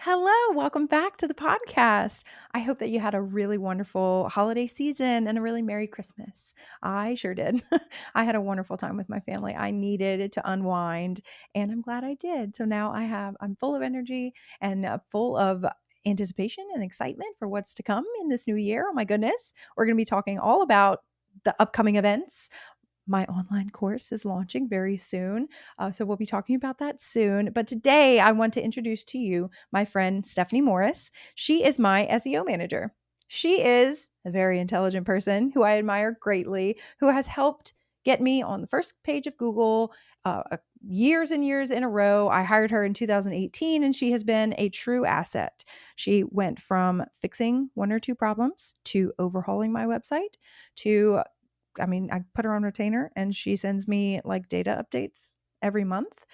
Hello, welcome back to the podcast. I hope that you had a really wonderful holiday season and a really Merry Christmas. I sure did. I had a wonderful time with my family. I needed to unwind, and I'm glad I did. So now I'm full of energy and full of anticipation and excitement for what's to come in this new year. Oh my goodness. We're going to be talking all about the upcoming events. My online course is launching very soon. So we'll be talking about that soon. But today I want to introduce to you my friend Stefanie Morris. She is my SEO manager. She is a very intelligent person who I admire greatly, who has helped get me on the first page of Google years and years in a row. I hired her in 2018 and she has been a true asset. She went from fixing one or two problems to overhauling my website to I put her on retainer and she sends me like data updates every month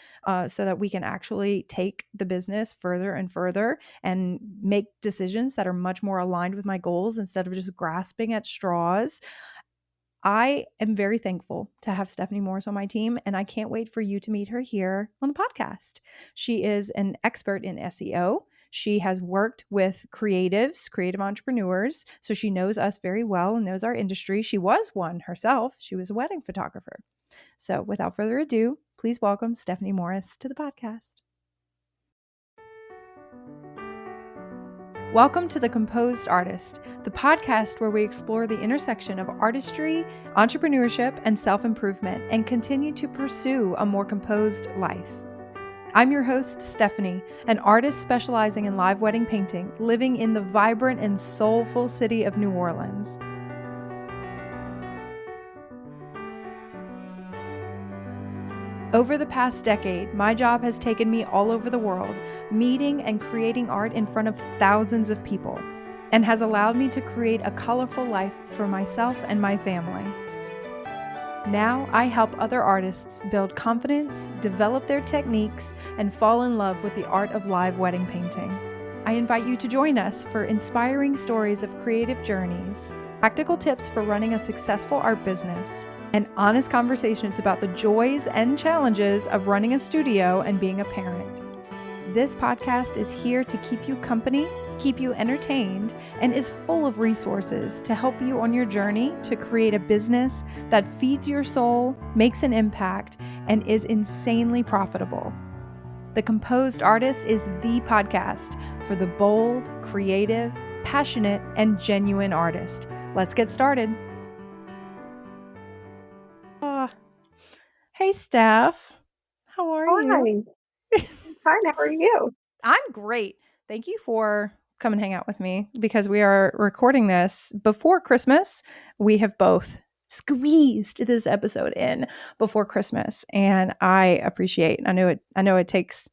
so that we can actually take the business further and further and make decisions that are much more aligned with my goals instead of just grasping at straws. I am very thankful to have Stefanie Morris on my team, and I can't wait for you to meet her here on the podcast. She is an expert in SEO. She has worked with creatives, creative entrepreneurs, so she knows us very well and knows our industry. She was one herself. She was a wedding photographer. So without further ado, please welcome Stefanie Morris to the podcast. Welcome to The Composed Artist, the podcast where we explore the intersection of artistry, entrepreneurship, and self-improvement and continue to pursue a more composed life. I'm your host, Stephanie, an artist specializing in live wedding painting, living in the vibrant and soulful city of New Orleans. Over the past decade, my job has taken me all over the world, meeting and creating art in front of thousands of people, and has allowed me to create a colorful life for myself and my family. Now, I help other artists build confidence, develop their techniques, and fall in love with the art of live wedding painting. I invite you to join us for inspiring stories of creative journeys, practical tips for running a successful art business, and honest conversations about the joys and challenges of running a studio and being a parent. This podcast is here to keep you company, keep you entertained, and is full of resources to help you on your journey to create a business that feeds your soul, makes an impact, and is insanely profitable. The Composed Artist is the podcast for the bold, creative, passionate, and genuine artist. Let's get started. Hey, Steph. How are you? Hi, I'm fine. How are you? I'm great. Thank you for coming hang out with me because we are recording this before Christmas. We have both squeezed this episode in before Christmas, and I appreciate. I know it takes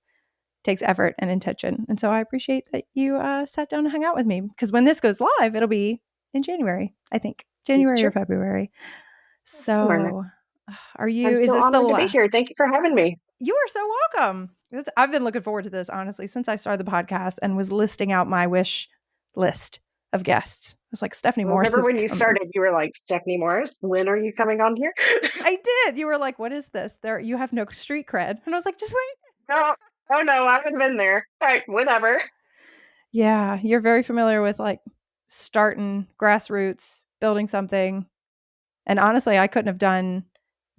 effort and intention, and so I appreciate that you sat down and hung out with me. Because when this goes live, it'll be in January. I think It's January or true. February. Summer. So, are I'm you? Is so this honored to be the? here. Thank you for having me. You are so welcome. I've been looking forward to this, honestly, since I started the podcast and was listing out my wish list of guests. I was like, Stefanie I Morris remember is when you coming. started, you were like, Stephanie Morris, when are you coming on here? I did. You were like, what is this? You have no street cred. And I was like, just wait. No, oh no, I haven't been there. All right, whatever. Yeah, you're very familiar with like starting grassroots, building something. And honestly, I couldn't have done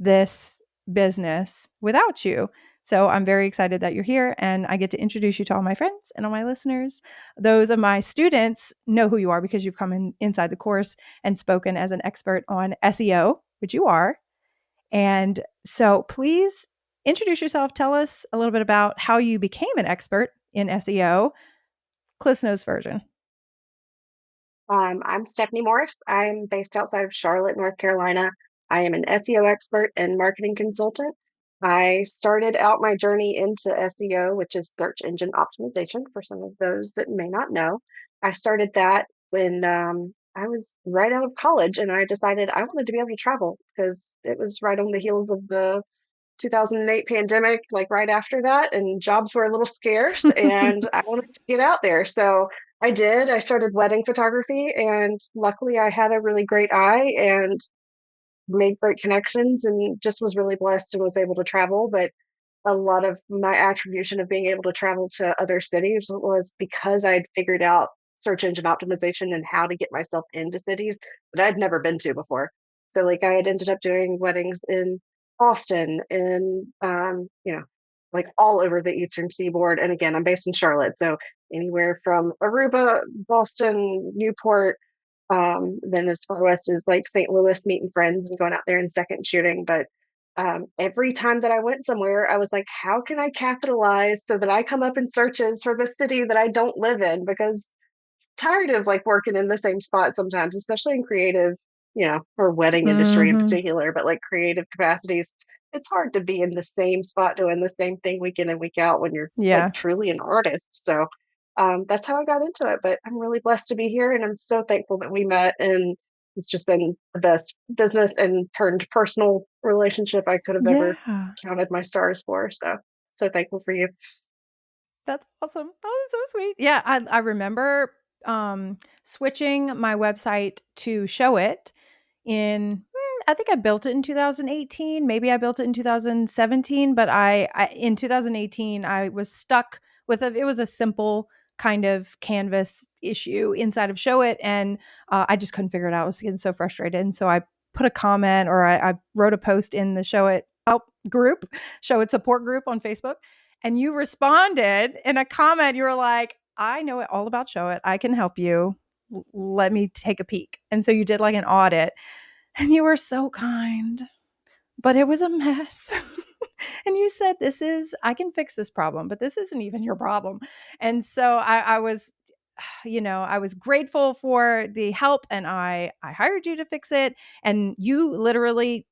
this business without you. So I'm very excited that you're here and I get to introduce you to all my friends and all my listeners. Those of my students know who you are because you've come inside the course and spoken as an expert on SEO, which you are. And so please introduce yourself. Tell us a little bit about how you became an expert in SEO, Cliff's Notes version. I'm Stephanie Morris. I'm based outside of Charlotte, North Carolina. I am an SEO expert and marketing consultant. I started out my journey into SEO, which is search engine optimization for some of those that may not know. I started that when I was right out of college and I decided I wanted to be able to travel because it was right on the heels of the 2008 pandemic, like right after that, and jobs were a little scarce and I wanted to get out there. So I did. I started wedding photography and luckily I had a really great eye and made great connections and just was really blessed and was able to travel. But a lot of my attribution of being able to travel to other cities was because I'd figured out search engine optimization and how to get myself into cities that I'd never been to before. So like I had ended up doing weddings in Boston and like all over the eastern seaboard. And again, I'm based in Charlotte, so anywhere from Aruba, Boston, Newport, then as far west as like St. Louis, meeting friends and going out there and second shooting. But every time that I went somewhere, I was like, how can I capitalize so that I come up in searches for the city that I don't live in? Because tired of like working in the same spot sometimes, especially in creative, or wedding industry in Mhm. particular, but like creative capacities. It's hard to be in the same spot doing the same thing week in and week out when you're like Yeah. truly an artist. So that's how I got into it. But I'm really blessed to be here and I'm so thankful that we met. And it's just been the best business and turned personal relationship I could have ever Yeah. counted my stars for. So, so thankful for you. That's awesome. Oh, that's so sweet. Yeah, I remember switching my website to Show It in I think I built it in 2018. Maybe I built it in 2017, but I in 2018 I was stuck with it was a simple kind of canvas issue inside of Show It, and I just couldn't figure it out. I was getting so frustrated, and so I put a comment or I wrote a post in the Show It help group, Show It support group on Facebook, and you responded in a comment. You were like, I know it all about Show It. I can help you. Let me take a peek. And so you did like an audit and you were so kind, but it was a mess. And you said, I can fix this problem, but this isn't even your problem. And so I was, I was grateful for the help and I hired you to fix it. And you literally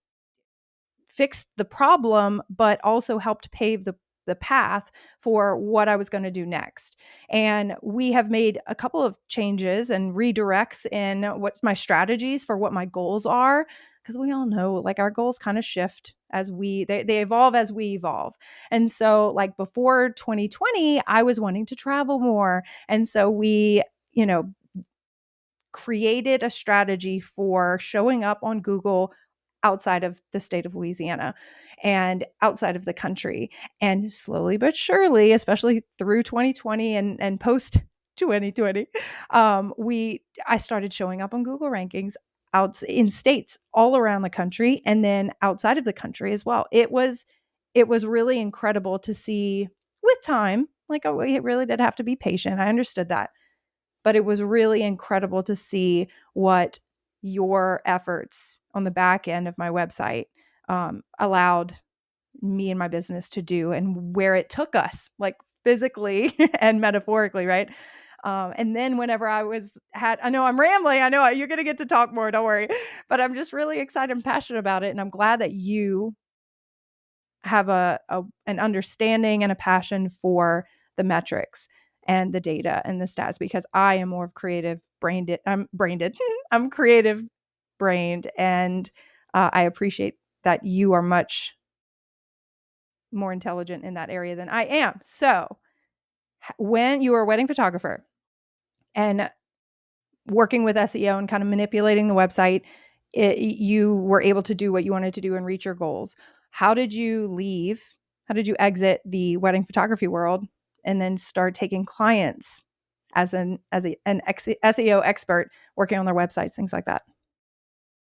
fixed the problem, but also helped pave the path for what I was going to do next. And we have made a couple of changes and redirects in what's my strategies for what my goals are. Because we all know like our goals kind of shift as they evolve as we evolve. And so like before 2020, I was wanting to travel more. And so we, you know, created a strategy for showing up on Google outside of the state of Louisiana and outside of the country. And slowly but surely, especially through 2020 and post 2020, I started showing up on Google rankings out in states all around the country and then outside of the country as well. It was really incredible to see with time. Like, oh, it really did have to be patient. I understood that, but it was really incredible to see what your efforts on the back end of my website allowed me and my business to do and where it took us, like physically and metaphorically, right? And then whenever I know I'm rambling. I know you're going to get to talk more. Don't worry. But I'm just really excited and passionate about it. And I'm glad that you have an understanding and a passion for the metrics and the data and the stats because I am more of creative brained. I'm brained. I'm creative brained, and I appreciate that you are much more intelligent in that area than I am. So, when you are a wedding photographer and working with SEO and kind of manipulating the website, you were able to do what you wanted to do and reach your goals. How did you leave? How did you exit the wedding photography world and then start taking clients as an SEO expert working on their websites, things like that?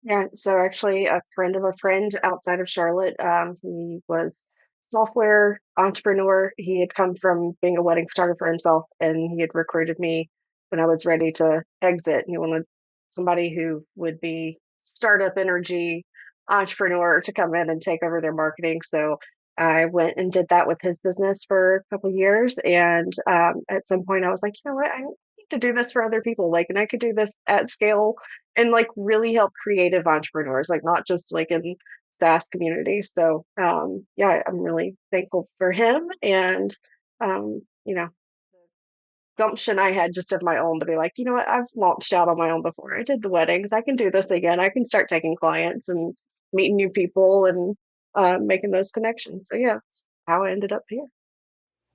Yeah, so actually, a friend of a friend outside of Charlotte, he was software entrepreneur. He had come from being a wedding photographer himself, and he had recruited me when I was ready to exit. He wanted somebody who would be startup energy entrepreneur to come in and take over their marketing. So I went and did that with his business for a couple of years, and at some point, I was like, you know what, I need to do this for other people. Like, and I could do this at scale and like really help creative entrepreneurs, like not just like in SaaS communities. So yeah, I'm really thankful for him and the gumption I had just of my own to be like, you know what, I've launched out on my own before. I did the weddings. I can do this again. I can start taking clients and meeting new people and making those connections. So yeah, that's how I ended up here.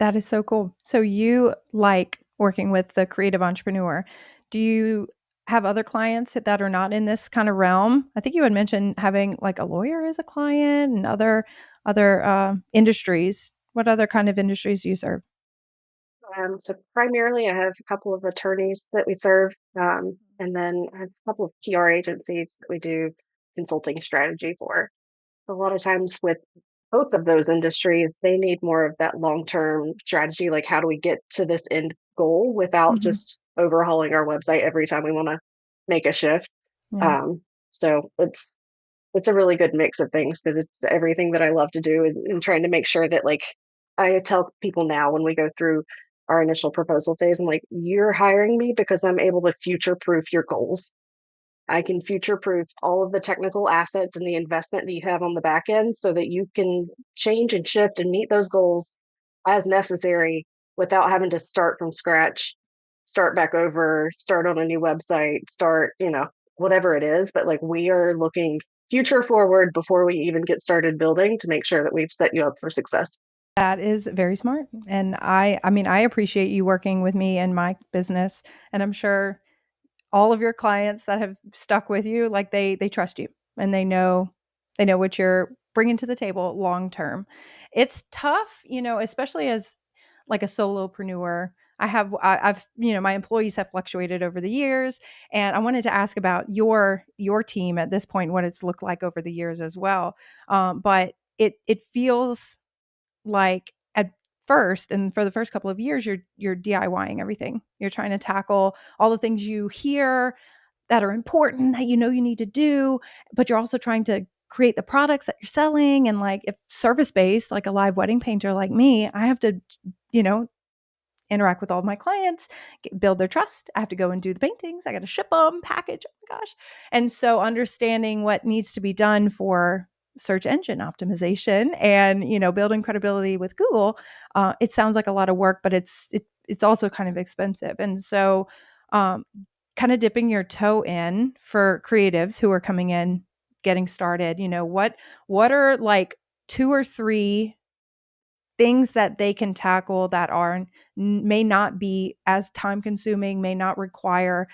That is so cool. So you like working with the creative entrepreneur. Do you have other clients that are not in this kind of realm? I think you had mentioned having like a lawyer as a client and other industries. What other kind of industries do you serve? So primarily, I have a couple of attorneys that we serve, and then I have a couple of PR agencies that we do consulting strategy for. A lot of times with both of those industries, they need more of that long-term strategy, like how do we get to this end goal without Hmm. just overhauling our website every time we want to make a shift. Yeah. Um, so it's a really good mix of things because it's everything that I love to do and trying to make sure that like I tell people now when we go through our initial proposal phase, I'm like, you're hiring me because I'm able to future proof your goals. I can future proof all of the technical assets and the investment that you have on the back end so that you can change and shift and meet those goals as necessary without having to start from scratch, start back over, start on a new website, start, whatever it is. But like we are looking future forward before we even get started building to make sure that we've set you up for success. That is very smart. And I mean, I appreciate you working with me and my business. And I'm sure all of your clients that have stuck with you, like they trust you and they know what you're bringing to the table long term. It's tough, especially as like a solopreneur. I've my employees have fluctuated over the years, and I wanted to ask about your team at this point, what it's looked like over the years as well. But it feels like at first and for the first couple of years you're DIYing everything. You're trying to tackle all the things you hear that are important that you need to do, but you're also trying to create the products that you're selling. And like if service based, like a live wedding painter like me, I have to, you know, interact with all of my clients, build their trust. I have to go and do the paintings. I got to ship them, package. Oh my gosh. And so understanding what needs to be done for search engine optimization and, building credibility with Google, it sounds like a lot of work, but it's also kind of expensive. And so, um, kind of dipping your toe in for creatives who are coming in, getting started, what are like two or three things that they can tackle that are may not be as time consuming, may not require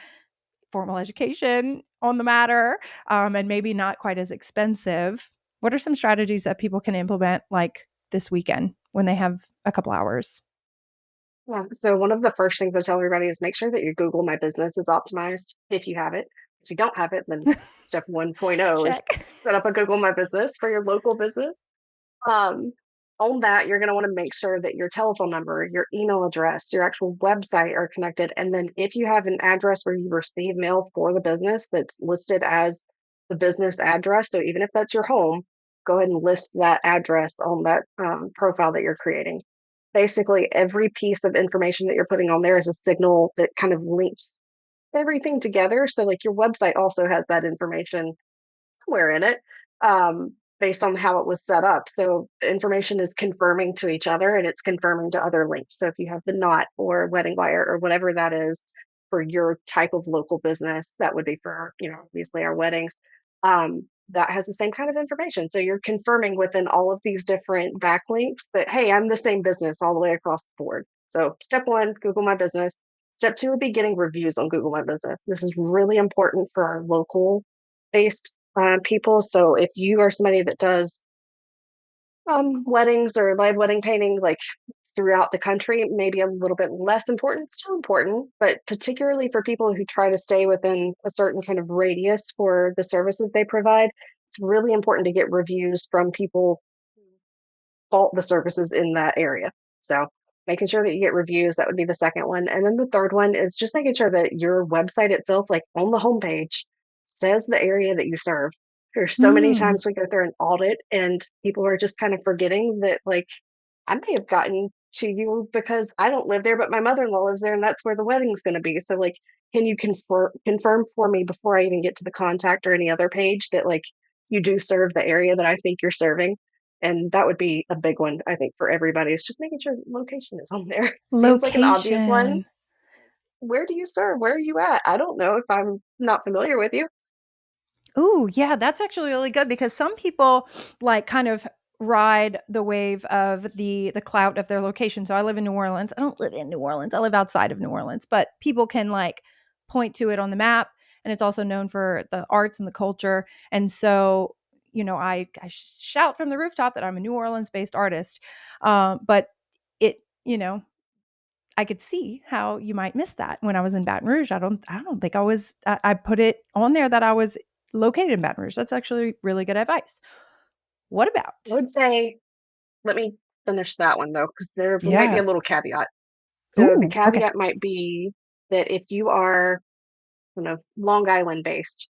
formal education on the matter, and maybe not quite as expensive. What are some strategies that people can implement like this weekend when they have a couple hours? Yeah. So one of the first things I tell everybody is make sure that your Google My Business is optimized if you have it. If you don't have it, then step 1.0 is Check. set up a Google My Business for your local business. Um, on that, you're going to want to make sure that your telephone number, your email address, your actual website are connected. And then if you have an address where you receive mail for the business that's listed as the business address, so even if that's your home, go ahead and list that address on that profile that you're creating. Basically, every piece of information that you're putting on there is a signal that kind of links everything together. So, like your website also has that information somewhere in it, based on how it was set up. So the information is confirming to each other and it's confirming to other links. So if you have the knot or wedding wire or whatever that is for your type of local business, that would be for, obviously our weddings. That has the same kind of information. So you're confirming within all of these different backlinks that, hey, I'm the same business all the way across the board. So step one, Google My Business. Step two would be getting reviews on Google My Business. This is really important for our local based people. So if you are somebody that does weddings or live wedding painting, like throughout the country, maybe a little bit less important, still important, but particularly for people who try to stay within a certain kind of radius for the services they provide, it's really important to get reviews from people fault the services in that area. So making sure that you get reviews, that would be the second one. And then the third one is just making sure that your website itself, like on the homepage, says the area that you serve. There's so many Mm. times we go through an audit and people are just kind of forgetting that like I may have gotten to you because I don't live there, but my mother-in-law lives there and that's where the wedding's going to be. So like, can you confirm for me before I even get to the contact or any other page that like you do serve the area that I think you're serving? And that would be a big one, I think, for everybody. It's just making sure location is on there. Seems like an obvious one. Location. Where do you serve? Where are you at? I don't know if I'm not familiar with you. Ooh, yeah, that's actually really good because some people like kind of ride the wave of the clout of their location. So I live in New Orleans. I don't live in New Orleans. I live outside of New Orleans, but people can like point to it on the map, and it's also known for the arts and the culture. And so I shout from the rooftop that I'm a New Orleans based artist. But it, I could see how you might miss that when I was in Baton Rouge. I don't think I put it on there that I was located in Baton Rouge. That's actually really good advice. What I about? would say, let me finish that one though, because there might be a Yeah. little caveat. So the Ooh, okay. caveat might be that if you are, Long Island based,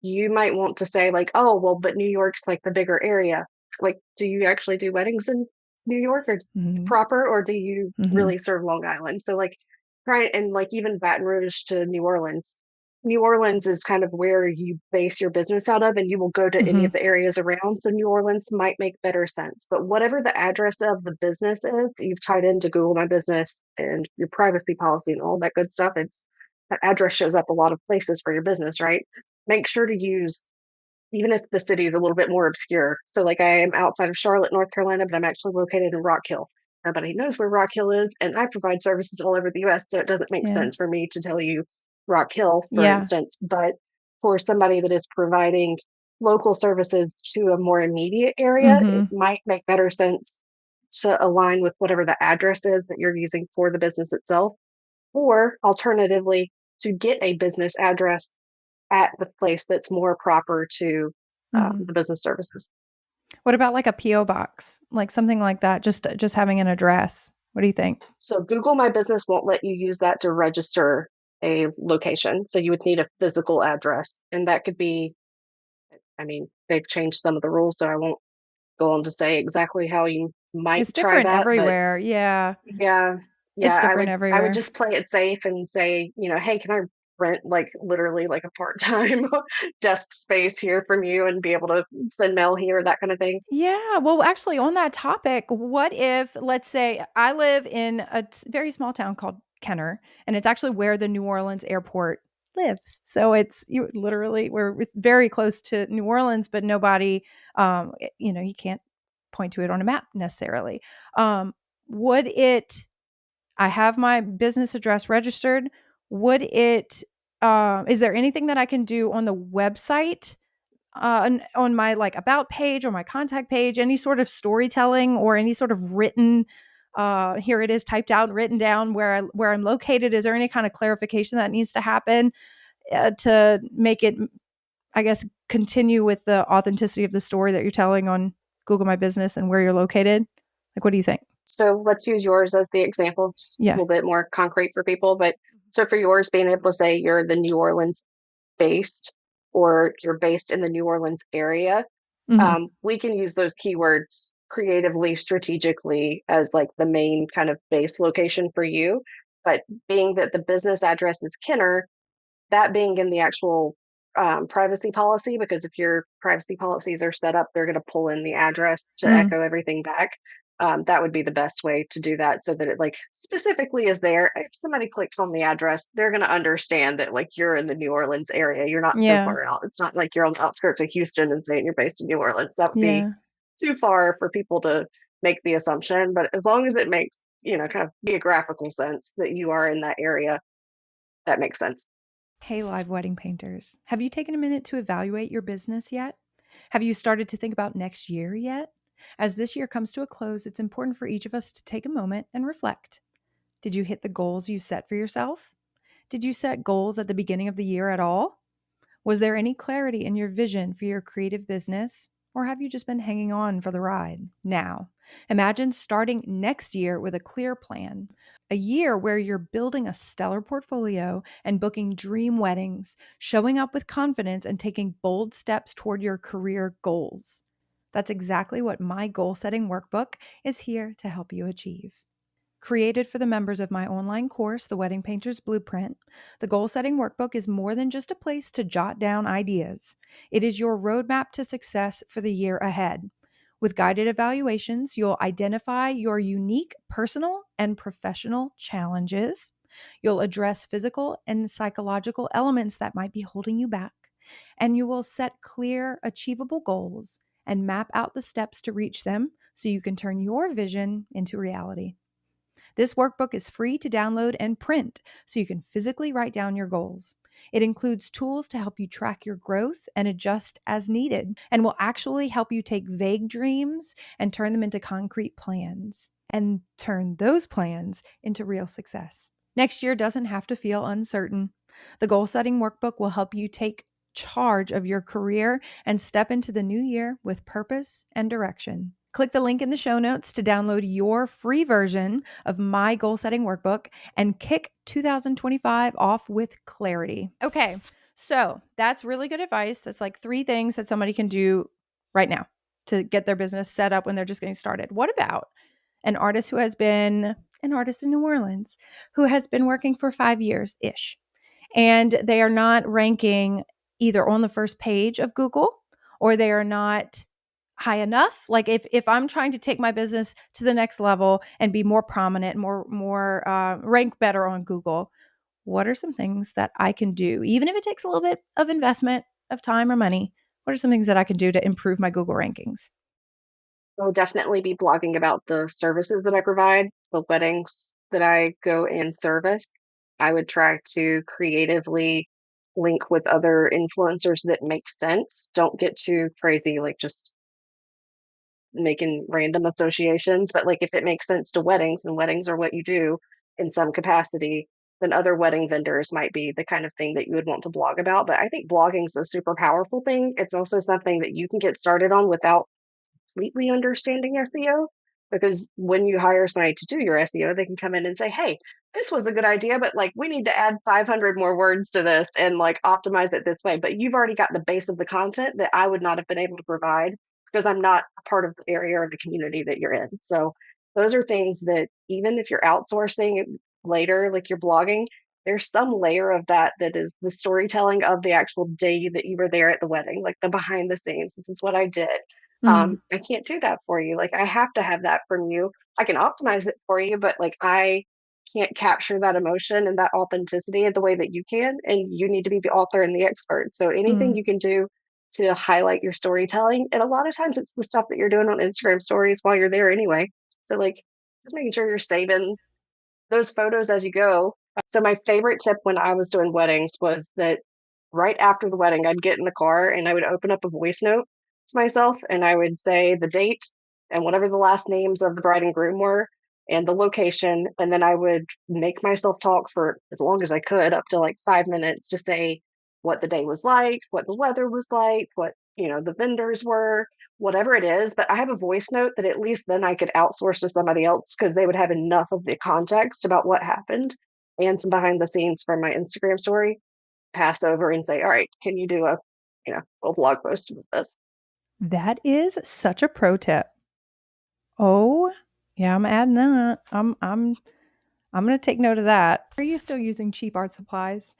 you might want to say like, oh, well, but New York's like the bigger area. Like, do you actually do weddings in New York or Mhm, proper, or do you mhm, really serve Long Island? So like, try and like even Baton Rouge to New Orleans. New Orleans is kind of where you base your business out of, and you will go to any mhm, of the areas around. So New Orleans might make better sense. But whatever the address of the business is that you've tied into Google My Business and your privacy policy and all that good stuff, it's that address shows up a lot of places for your business, right? Make sure to use, even if the city is a little bit more obscure. So, like, I am outside of Charlotte, North Carolina, but I'm actually located in Rock Hill. Nobody knows where Rock Hill is, and I provide services all over the US, so it doesn't make yeah, sense for me to tell you Rock Hill, for yeah, instance. But for somebody that is providing local services to a more immediate area, it mhm, might make better sense to align with whatever the address is that you're using for the business itself, or alternatively, to get a business address at the place that's more proper to mhm. the business services. What about like a PO box? Like something like that, just having an address. What do you think? So Google My Business won't let you use that to register a location. So you would need a physical address. And that could be, I mean, they've changed some of the rules, so I won't go on to say exactly how you might It's try different that. But everywhere. Yeah. yeah, yeah, It's I different would I would everywhere. just play it safe and say, hey, can I rent like literally like a part-time desk space here from you and be able to send mail here, that kind of thing. Yeah. Well, actually, on that topic, what if, let's say, I live in a very small town called Kenner, and it's actually where the New Orleans airport lives. So we're very close to New Orleans, but nobody, you can't point to it on a map necessarily. Would it, I have my business address registered. Would it, is there anything that I can do on the website, on my like about page or my contact page, any sort of storytelling or any sort of written, here it is typed out, written down where I'm located? Is there any kind of clarification that needs to happen, to make it, I guess, continue with the authenticity of the story that you're telling on Google My Business and where you're located? Like, what do you think? So let's use yours as the example, just a Yeah. little bit more concrete for people. But so for yours, being able to say you're the New Orleans based, or you're based in the New Orleans area, Hmm. we can use those keywords creatively, strategically as like the main kind of base location for you. But being that the business address is Kenner, that being in the actual privacy policy, because if your privacy policies are set up, they're going to pull in the address to Mm, echo everything back. That would be the best way to do that, so that it like specifically is there. If somebody clicks on the address, they're going to understand that like you're in the New Orleans area. You're not so yeah. far out. It's not like you're on the outskirts of Houston and saying you're based in New Orleans. That would be Yeah. too far for people to make the assumption. But as long as it makes, kind of geographical sense that you are in that area, that makes sense. Hey, live wedding painters. Have you taken a minute to evaluate your business yet? Have you started to think about next year yet? As this year comes to a close, it's important for each of us to take a moment and reflect. Did you hit the goals you set for yourself? Did you set goals at the beginning of the year at all? Was there any clarity in your vision for your creative business? Or have you just been hanging on for the ride? Now, imagine starting next year with a clear plan, a year where you're building a stellar portfolio and booking dream weddings, showing up with confidence, and taking bold steps toward your career goals. That's exactly what my goal setting workbook is here to help you achieve. Created for the members of my online course, The Wedding Painter's Blueprint, the goal setting workbook is more than just a place to jot down ideas. It is your roadmap to success for the year ahead. With guided evaluations, you'll identify your unique personal and professional challenges. You'll address physical and psychological elements that might be holding you back. And you will set clear, achievable goals and map out the steps to reach them so you can turn your vision into reality. This workbook is free to download and print so you can physically write down your goals. It includes tools to help you track your growth and adjust as needed, and will actually help you take vague dreams and turn them into concrete plans, and turn those plans into real success. Next year doesn't have to feel uncertain. The goal setting workbook will help you take charge of your career and step into the new year with purpose and direction. Click the link in the show notes to download your free version of my goal setting workbook and kick 2025 off with clarity. Okay, so that's really good advice. That's like 3 things that somebody can do right now to get their business set up when they're just getting started. What about an artist who has been an artist in New Orleans who has been working for 5 years ish, and they are not ranking either on the first page of Google, or they are not high enough? Like if I'm trying to take my business to the next level and be more prominent, more rank better on Google, what are some things that I can do, even if it takes a little bit of investment of time or money? What are some things that I can do to improve my Google rankings? I'll definitely be blogging about the services that I provide, the weddings that I go and service. I would try to creatively link with other influencers that make sense. Don't get too crazy, like just making random associations, but like if it makes sense to weddings and weddings are what you do in some capacity, then other wedding vendors might be the kind of thing that you would want to blog about. But I think blogging is a super powerful thing. It's also something that you can get started on without completely understanding SEO, because when you hire somebody to do your SEO, they can come in and say, hey, this was a good idea, but like we need to add 500 more words to this and like optimize it this way. But you've already got the base of the content that I would not have been able to provide because I'm not a part of the area or the community that you're in. So those are things that even if you're outsourcing later, like you're blogging, there's some layer of that that is the storytelling of the actual day that you were there at the wedding, like the behind the scenes. This is what I did. Mm, I can't do that for you. Like I have to have that from you. I can optimize it for you, but like I can't capture that emotion and that authenticity in the way that you can. And you need to be the author and the expert. So anything mm, you can do to highlight your storytelling, and a lot of times it's the stuff that you're doing on Instagram stories while you're there anyway. So like just making sure you're saving those photos as you go. So my favorite tip when I was doing weddings was that right after the wedding, I'd get in the car and I would open up a voice note to myself and I would say the date and whatever the last names of the bride and groom were and the location. And then I would make myself talk for as long as I could, up to like 5 minutes, to say what the day was like, what the weather was like, what, the vendors were, whatever it is. But I have a voice note that at least then I could outsource to somebody else because they would have enough of the context about what happened and some behind the scenes from my Instagram story, pass over and say, all right, can you do a, full blog post with this? that is such a pro tip. Oh, yeah, I'm adding that. I'm going to take note of that. Are you still using cheap art supplies?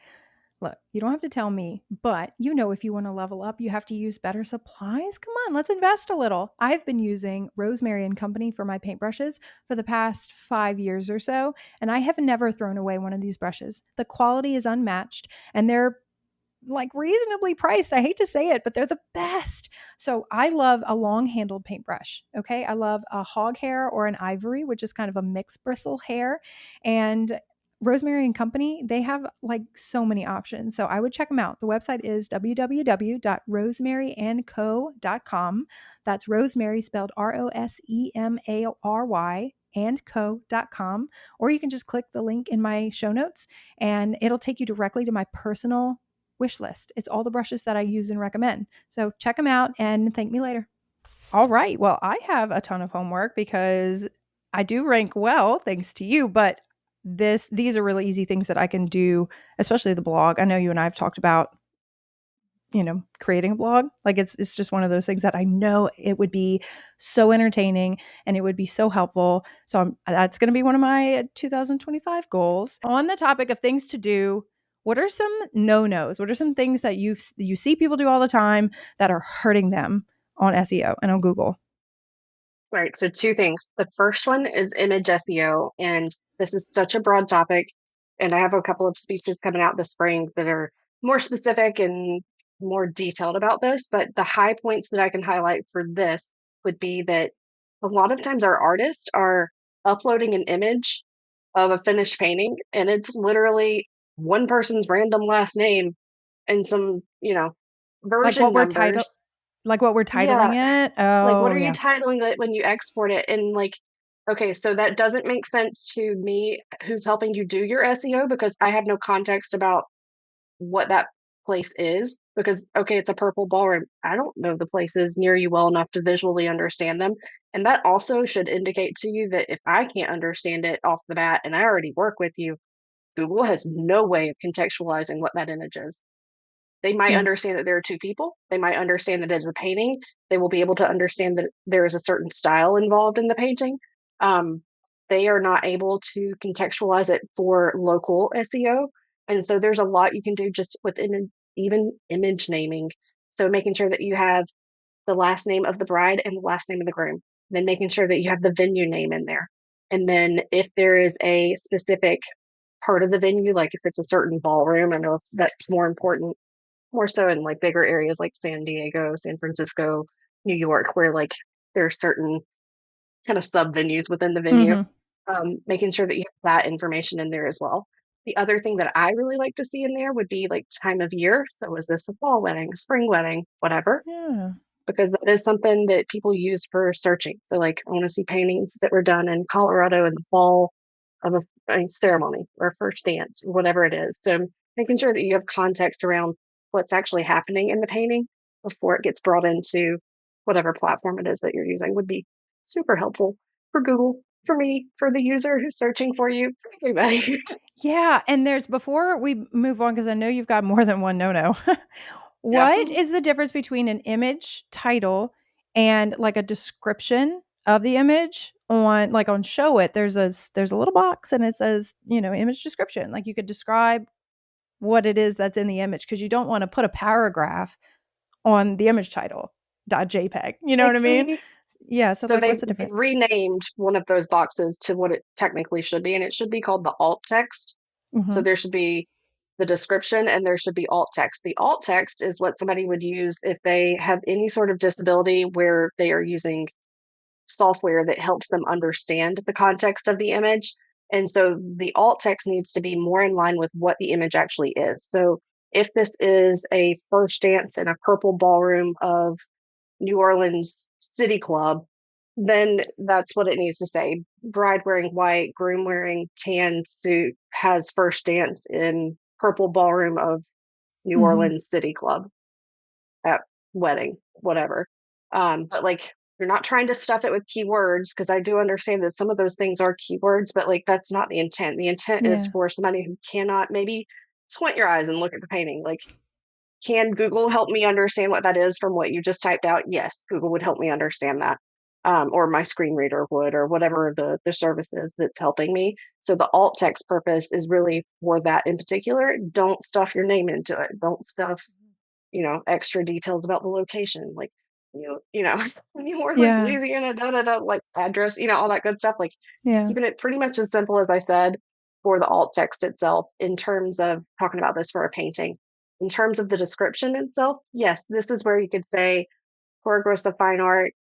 Look, you don't have to tell me, but if you want to level up, you have to use better supplies. Come on, let's invest a little. I've been using Rosemary and Company for my paintbrushes for the past 5 years or so, and I have never thrown away one of these brushes. The quality is unmatched, and they're like reasonably priced. I hate to say it, but they're the best. So I love a long handled paintbrush. Okay. I love a hog hair or an ivory, which is kind of a mixed bristle hair. And Rosemary and Company, they have like so many options. So I would check them out. The website is www.rosemaryandco.com. That's Rosemary spelled Rosemary and co.com. Or you can just click the link in my show notes and it'll take you directly to my personal wish list. It's all the brushes that I use and recommend. So check them out and thank me later. All right. Well, I have a ton of homework because I do rank well thanks to you, but these are really easy things that I can do, especially the blog. I know you and I have talked about creating a blog. Like it's just one of those things that I know it would be so entertaining and it would be so helpful. So that's going to be one of my 2025 goals. On the topic of things to do, what are some no-nos? What are some things that you see people do all the time that are hurting them on SEO and on Google? Right. So two things. The first one is image SEO, and this is such a broad topic. And I have a couple of speeches coming out this spring that are more specific and more detailed about this. But the high points that I can highlight for this would be that a lot of times our artists are uploading an image of a finished painting, and it's literally one person's random last name and some, Like version what we're title numbers. like what we're Yeah, titling it? like what Oh, are you yeah. titling it when you export it? And like, okay, so that doesn't make sense to me who's helping you do your SEO because I have no context about what that place is because okay, it's a purple ballroom. I don't know the places near you well enough to visually understand them. And that also should indicate to you that if I can't understand it off the bat and I already work with you, Google has no way of contextualizing what that image is. They might Yeah. understand that there are two people. They might understand that it is a painting. They will be able to understand that there is a certain style involved in the painting. Um, they are not able to contextualize it for local SEO. And so there's a lot you can do just within even image naming. So making sure that you have the last name of the bride and the last name of the groom, then making sure that you have the venue name in there. And then if there is a specific part of the venue, like if it's a certain ballroom, I know that's more important more so in like bigger areas like San Diego, San Francisco, New York, where like there are certain kind of sub venues within the venue, Mhm. making sure that you have that information in there as well. The other thing that I really like to see in there would be like time of year. So is this a fall wedding, a spring wedding, whatever, Yeah. because that is something that people use for searching. So like I want to see paintings that were done in Colorado in the fall of a ceremony or a first dance or whatever it is. So making sure that you have context around what's actually happening in the painting before it gets brought into whatever platform it is that you're using would be super helpful for Google, for me, for the user who's searching for you, for everybody. Yeah, and there's before we move on, because I know you've got more than one no-no. Yeah. What is the difference between an image title and, like, a description of the image on like, on Show It, there's a little box and it says, image description, like, you could describe what it is that's in the image because you don't wanna put a paragraph on the image title, .jpeg, you know I what I mean? think Yeah, so, so like, what's they the difference? renamed one of those boxes to what it technically should be, and it should be called the alt text. So Mhm, there should be the description and there should be alt text. The alt text is what somebody would use if they have any sort of disability where they are using software that helps them understand the context of the image. And so the alt text needs to be more in line with what the image actually is. So if this is a first dance in a purple ballroom of New Orleans City Club, then that's what it needs to say. Bride wearing white, groom wearing tan suit has first dance in purple ballroom of New mhm. Orleans City Club at wedding, whatever. But like you're not trying to stuff it with keywords because I do understand that some of those things are keywords, but like that's not the intent. The intent is Yeah, for somebody who cannot maybe squint your eyes and look at the painting. Like, can Google help me understand what that is from what you just typed out? Yes, Google would help me understand that. Or my screen reader would, or whatever the service is that's helping me. So the alt text purpose is really for that in particular. Don't stuff your name into it. Don't stuff extra details about the location, like, New Orleans, yeah, Louisiana, da da da, like address, all that good stuff. Like yeah. keeping it pretty much as simple as I said for the alt text itself in terms of talking about this for a painting. In terms of the description itself, yes, this is where you could say Choreographed of Fine Art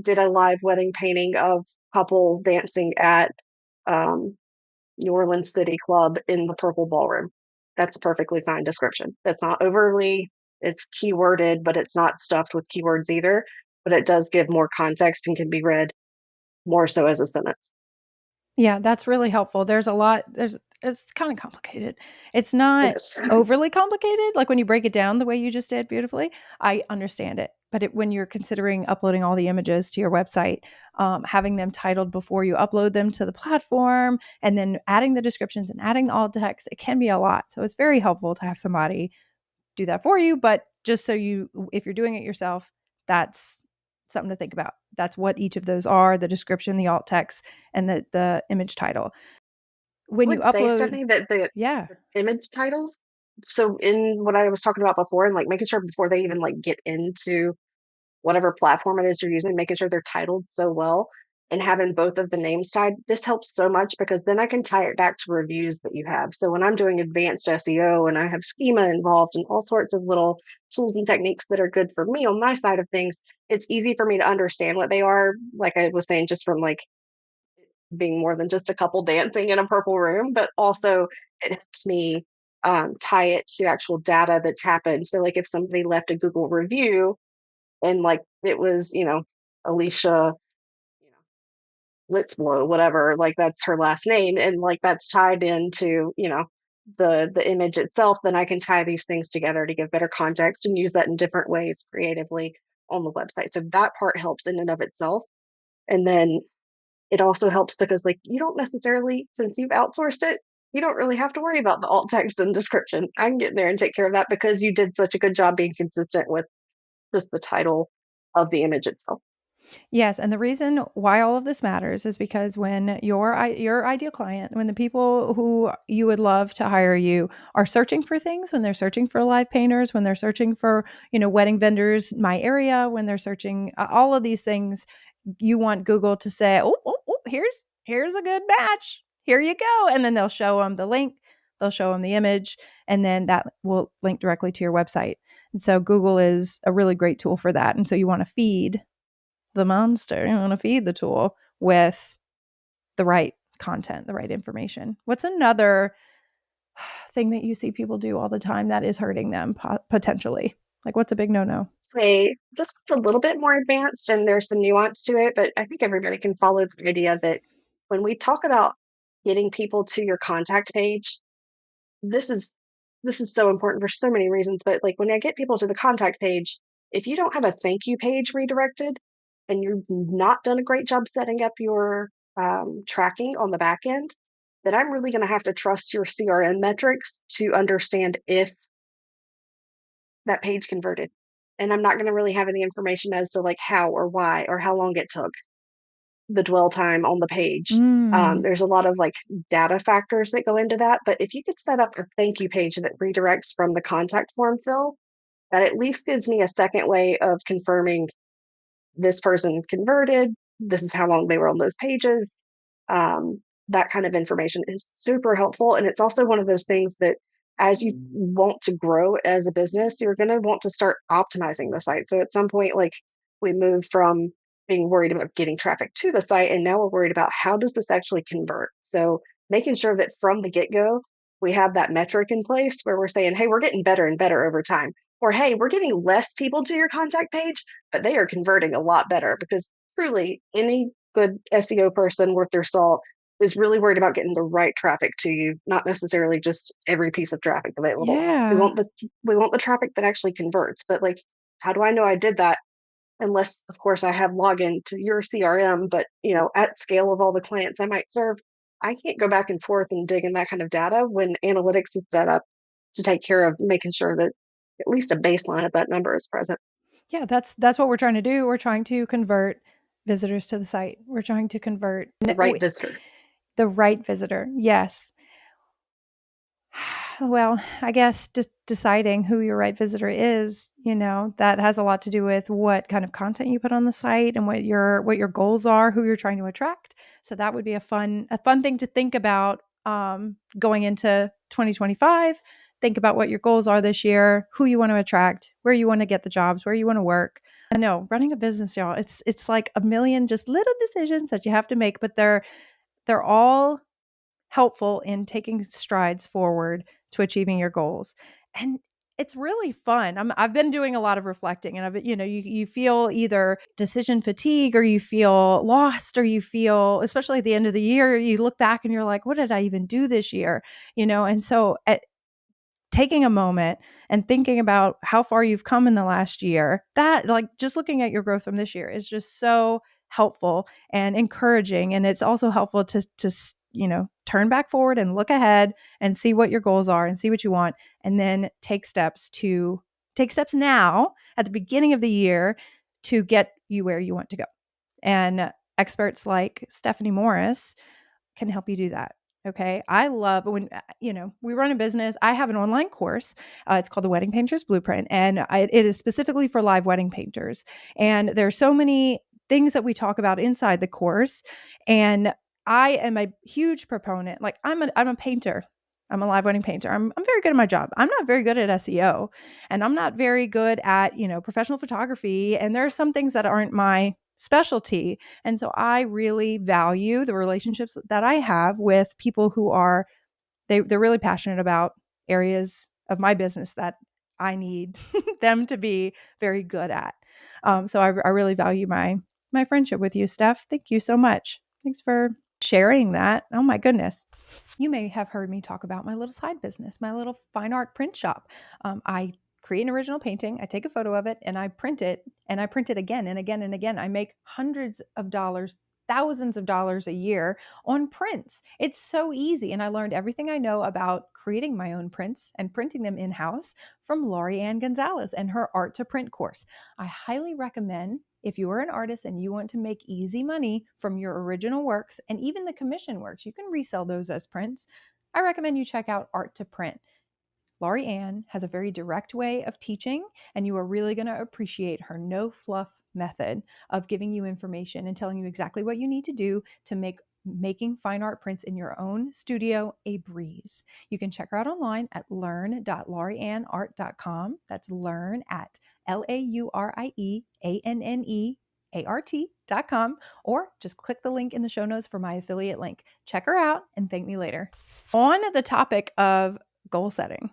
did a live wedding painting of couple dancing at um, New Orleans City Club in the Purple Ballroom. That's a perfectly fine description. That's not overly, it's keyworded, but it's not stuffed with keywords either. But it does give more context and can be read more so as a sentence. Yeah, that's really helpful. There's a lot it's kinda complicated. It's It not is. overly complicated, like, when you break it down the way you just did beautifully, I understand it, but when you're considering uploading all the images to your website, having them titled before you upload them to the platform, and then adding the descriptions and adding the alt text, it can be a lot, so it's very helpful to have somebody do that for you, but just so if you're doing it yourself, that's something to think about. That's what each of those are, the description, the alt text, and the image title. I When you would say, upload Stephanie, that the Yeah. image titles, so in what I was talking about before, and like making sure before they even like get into whatever platform it is you're using, making sure they're titled so well and having both of the names tied. This helps so much because then I can tie it back to reviews that you have. So when I'm doing advanced SEO and I have schema involved and all sorts of little tools and techniques that are good for me on my side of things, it's easy for me to understand what they are. Like I was saying, just from like being more than just a couple dancing in a purple room, but also it helps me tie it to actual data that's happened. So, like, if somebody left a Google review and like it was, Alicia, you know, Litzblow, whatever, like that's her last name, and like that's tied into, the image itself, then I can tie these things together to give better context and use that in different ways creatively on the website. So that part helps in and of itself. And then it also helps because, like, you don't necessarily, since you've outsourced it, you don't really have to worry about the alt text and description. I can get in there and take care of that because you did such a good job being consistent with just the title of the image itself. Yes, and the reason why all of this matters is because when your ideal client, when the people who you would love to hire you are searching for things, when they're searching for live painters, when they're searching for, wedding vendors, my area, when they're searching all of these things, you want Google to say, "Oh, oh, oh, here's a good match. Here you go." And then they'll show them the link, they'll show them the image, and then that will link directly to your website. And so Google is a really great tool for that. And so you want to feed the monster. You want to feed the tool with the right content, the right information. What's another thing that you see people do all the time that is hurting them potentially? Like, what's a big no-no? Say this one's a little bit more advanced and there's some nuance to it, but I think everybody can follow the idea that when we talk about getting people to your contact page, this is this is so important for so many reasons. But like when I get people to the contact page, if you don't have a thank you page redirected and you've not done a great job setting up your tracking on the back end, then I'm really going to have to trust your CRM metrics to understand if that page converted. And I'm not going to really have any information as to like how or why or how long it took, the dwell time on the page. Mm. There's a lot of like data factors that go into that. But if you could set up a thank you page that redirects from the contact form fill, that at least gives me a second way of confirming this person converted, this is how long they were on those pages. That kind of information is super helpful. And it's also one of those things that as you want to grow as a business, you're going to want to start optimizing the site. So at some point, like we moved from being worried about getting traffic to the site, and now we're worried about how does this actually convert? So making sure that from the get go, we have that metric in place where we're saying, hey, we're getting better and better over time. Or, hey, we're getting less people to your contact page, but they are converting a lot better because truly any good SEO person worth their salt is really worried about getting the right traffic to you, not necessarily just every piece of traffic available. We Yeah. want the we want the traffic that actually converts. But like, how do I know I did that? Unless, of course, I have login to your CRM, but at scale of all the clients I might serve, I can't go back and forth and dig in that kind of data when analytics is set up to take care of making sure that at least a baseline of that number is present. Yeah, that's what we're trying to do. We're trying to convert visitors to the site. We're trying to convert The right visitor. the right visitor. Yes. Well, I guess just deciding who your right visitor is, that has a lot to do with what kind of content you put on the site and what your goals are, who you're trying to attract. So that would be a fun thing to think about going into 2025. Think about what your goals are this year, who you want to attract, where you want to get the jobs, where you want to work. I know running a business, y'all, it's like a million just little decisions that you have to make, but they're all helpful in taking strides forward to achieving your goals. And it's really fun. I've been doing a lot of reflecting, and you feel either decision fatigue or you feel lost or you feel, especially at the end of the year, you look back and you're like, what did I even do this year? And so taking a moment and thinking about how far you've come in the last year, that like just looking at your growth from this year is just so helpful and encouraging. And it's also helpful to turn back forward and look ahead and see what your goals are and see what you want, and then take steps now at the beginning of the year to get you where you want to go. And experts like Stefanie Morris can help you do that. Okay. I love when, we run a business. I have an online course. It's called the Wedding Painter's Blueprint, and it is specifically for live wedding painters. And there's so many things that we talk about inside the course. And I am a huge proponent. Like I'm a painter. I'm a live wedding painter. I'm very good at my job. I'm not very good at SEO, and I'm not very good at, professional photography. And there are some things that aren't my specialty. And so I really value the relationships that I have with people who are they're really passionate about areas of my business that I need them to be very good at. So I really value my friendship with you, Steph. Thank you so much. Thanks for sharing that. Oh my goodness. You may have heard me talk about my little side business, my little fine art print shop. I create an original painting, I take a photo of it, and I print it, and I print it again and again and again. I make hundreds of dollars, thousands of dollars a year on prints. It's so easy. And I learned everything I know about creating my own prints and printing them in-house from Laurie Ann Gonzalez and her Art to Print course. I highly recommend, if you are an artist and you want to make easy money from your original works and even the commission works, you can resell those as prints. I recommend you check out Art to Print. Laurie Ann has a very direct way of teaching, and you are really going to appreciate her no fluff method of giving you information and telling you exactly what you need to do to make making fine art prints in your own studio a breeze. You can check her out online at learn.laurieannart.com. That's learn at LAURIEANNEART.com, or just click the link in the show notes for my affiliate link. Check her out and thank me later. On the topic of goal setting,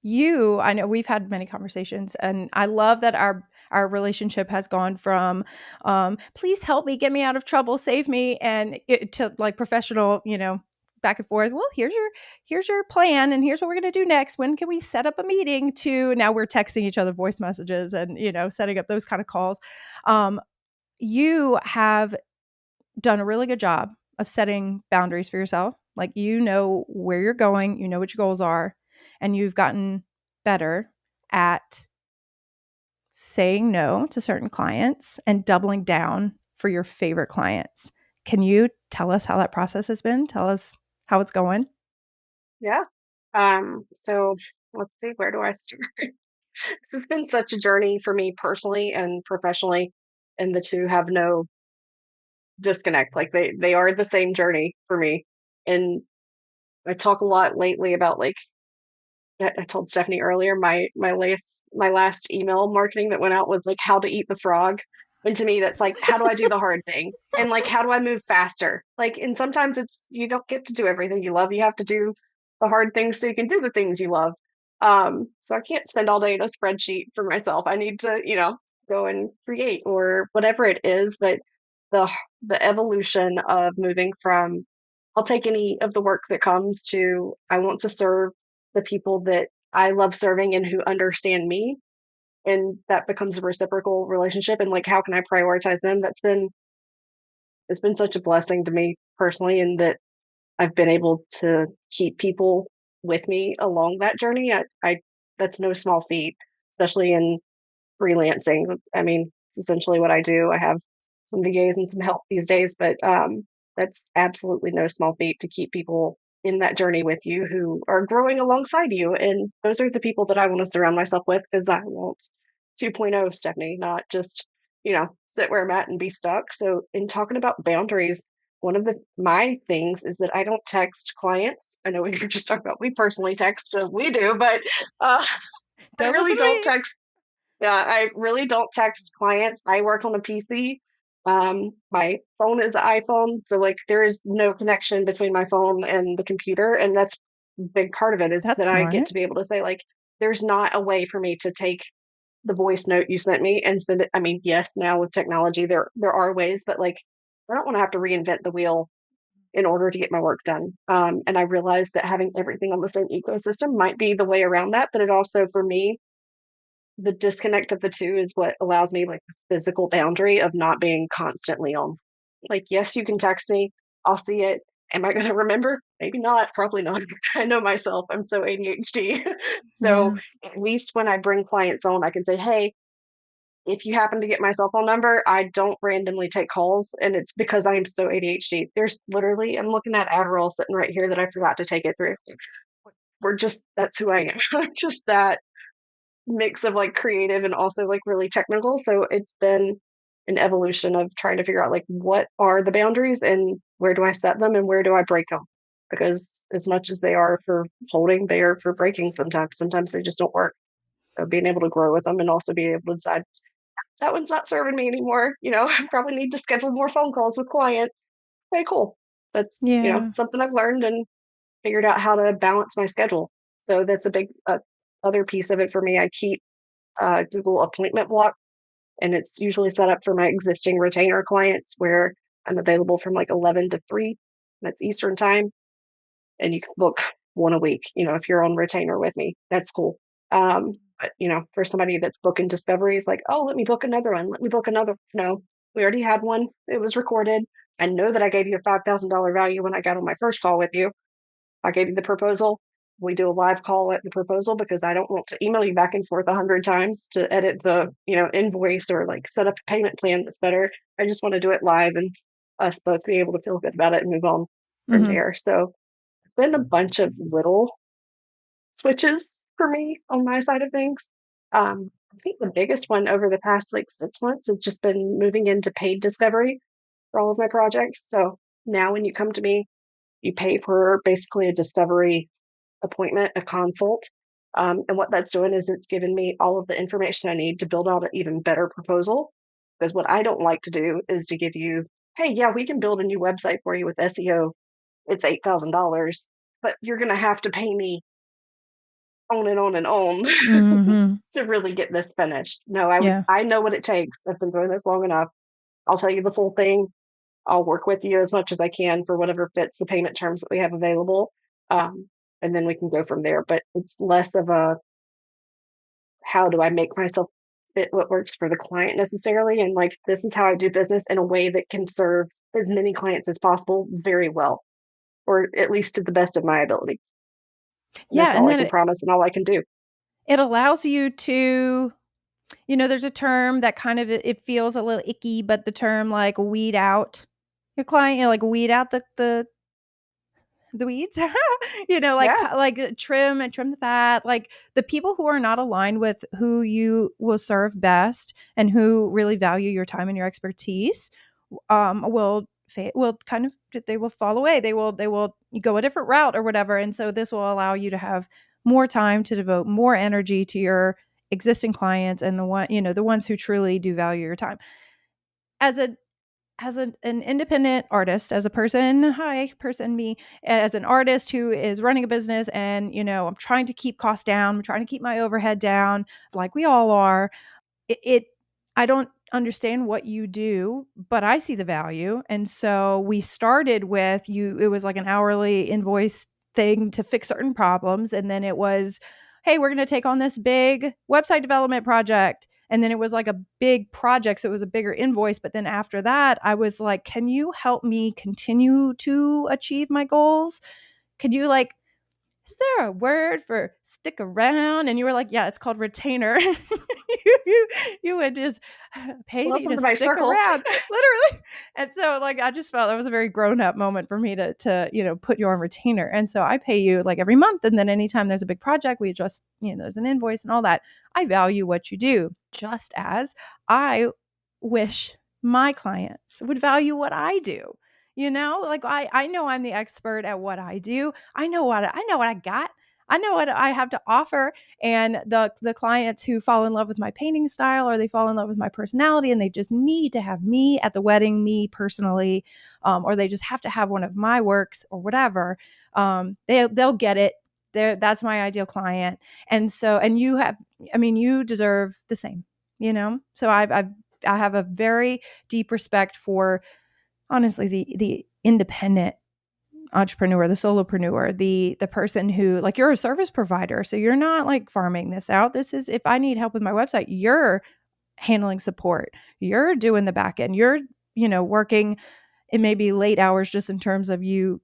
I know we've had many conversations, and I love that our relationship has gone from please help me, get me out of trouble, save me, and to like professional, back and forth. Well, here's your plan, and here's what we're going to do next. When can we set up a meeting? To now we're texting each other voice messages and setting up those kind of calls. You have done a really good job of setting boundaries for yourself. Like, where you're going, what your goals are, and you've gotten better at saying no to certain clients and doubling down for your favorite clients. Can you tell us how that process has been? Tell us how it's going. Yeah. So let's see, where do I start? This has been such a journey for me personally and professionally, and the two have no disconnect. Like they are the same journey for me. And I talk a lot lately about like I told Stephanie earlier, my last email marketing that went out was like how to eat the frog. And to me, that's like, how do I do the hard thing? And like, how do I move faster? Like, and sometimes it's you don't get to do everything you love. You have to do the hard things so you can do the things you love. So I can't spend all day in a spreadsheet for myself. I need to, go and create or whatever it is. But the the evolution of moving from I'll take any of the work that comes to I want to serve the people that I love serving and who understand me. And that becomes a reciprocal relationship. And like, how can I prioritize them? It's been such a blessing to me personally, in that I've been able to keep people with me along that journey. I that's no small feat, especially in freelancing. I mean, it's essentially what I do. I have some VAs and some help these days, but that's absolutely no small feat to keep people in that journey with you who are growing alongside you. And those are the people that I want to surround myself with, because I want 2.0 Stephanie, not just, sit where I'm at and be stuck. So in talking about boundaries, one of my things is that I don't text clients. I know we were just talking about we personally text, so we do, but uh, I Don't really listen to don't me. text. Yeah, I really don't text clients. I work on a PC. My phone is the iPhone, so like there is no connection between my phone and the computer, and that's a big part of it, is That's that I get smart. to be able to say like, there's not a way for me to take the voice note you sent me and send it. I mean, yes, now with technology there are ways, but like I don't want to have to reinvent the wheel in order to get my work done. And I realized that having everything on the same ecosystem might be the way around that, but it also for me the disconnect of the two is what allows me like the physical boundary of not being constantly on. Like, yes, you can text me, I'll see it. Am I going to remember? Maybe not, probably not. I know myself, I'm so ADHD. So Yeah. at least when I bring clients on, I can say, hey, if you happen to get my cell phone number, I don't randomly take calls. And it's because I am so ADHD. There's literally, I'm looking at Adderall sitting right here that I forgot to take it through. That's who I am. I'm just that mix of like creative and also like really technical. So it's been an evolution of trying to figure out like what are the boundaries and where do I set them and where do I break them? Because as much as they are for holding, they are for breaking sometimes. Sometimes they just don't work. So being able to grow with them and also being able to decide that one's not serving me anymore. I probably need to schedule more phone calls with clients. Okay, cool. That's, Yeah. something I've learned and figured out how to balance my schedule. So that's a big other piece of it for me. I keep Google appointment block, and it's usually set up for my existing retainer clients where I'm available from like 11 to 3. That's Eastern time. And you can book one a week, if you're on retainer with me. That's cool. But, for somebody that's booking discoveries, like, oh, let me book another one. Let me book another. No, we already had one. It was recorded. I know that I gave you a $5,000 value when I got on my first call with you. I gave you the proposal. We do a live call at the proposal because I don't want to email you back and forth 100 times to edit the, invoice or like set up a payment plan that's better. I just want to do it live and us both be able to feel good about it and move on from Mm-hmm. there. So been a bunch of little switches for me on my side of things. I think the biggest one over the past like 6 months has just been moving into paid discovery for all of my projects. So now when you come to me, you pay for basically a discovery appointment, a consult. And what that's doing is it's giving me all of the information I need to build out an even better proposal. Because what I don't like to do is to give you, hey, yeah, we can build a new website for you with SEO. It's $8,000, but you're going to have to pay me on and on and on Mm-hmm. to really get this finished. No, Yeah. I know what it takes. I've been doing this long enough. I'll tell you the full thing. I'll work with you as much as I can for whatever fits the payment terms that we have available. Um, and then we can go from there. But it's less of a how do I make myself fit what works for the client necessarily. And like, this is how I do business in a way that can serve as many clients as possible very well, or at least to the best of my ability. And Yeah. that's all And I then can promise and all I can do. it allows you to, there's a term that kind of, it feels a little icky, but the term like weed out your client, like weed out the weeds, like Yeah. trim the fat, like the people who are not aligned with who you will serve best and who really value your time and your expertise, will kind of, they will fall away. They will go a different route or whatever. And so this will allow you to have more time to devote more energy to your existing clients and the ones who truly do value your time. As a an independent artist, as a person me, as an artist who is running a business, and I'm trying to keep costs down, I'm trying to keep my overhead down, like we all are. It I don't understand what you do, but I see the value. And so we started with you, it was like an hourly invoice thing to fix certain problems. And then it was, hey, we're going to take on this big website development project. And then it was like a big project. So it was a bigger invoice. But then after that, I was like, can you help me continue to achieve my goals? Can you like, is there a word for stick around? And you were like, yeah, it's called retainer. You would just pay me Welcome to to my stick circle. around, literally. And so like, I just felt that was a very grown up moment for me to, put you on retainer. And so I pay you like every month. And then anytime there's a big project, we adjust, there's an invoice and all that. I value what you do, just as I wish my clients would value what I do. Like I know I'm the expert at what I do. I know what I got. I know what I have to offer. And the clients who fall in love with my painting style, or they fall in love with my personality, and they just need to have me at the wedding, me personally, or they just have to have one of my works or whatever. They'll get it. That's my ideal client. And so, and you have, I mean, you deserve the same. So I have a very deep respect for, honestly, the independent entrepreneur, the solopreneur, the person who, like, you're a service provider. So you're not like farming this out. This is, if I need help with my website, you're handling support. You're doing the back end. You're, working, it may be late hours just in terms of you,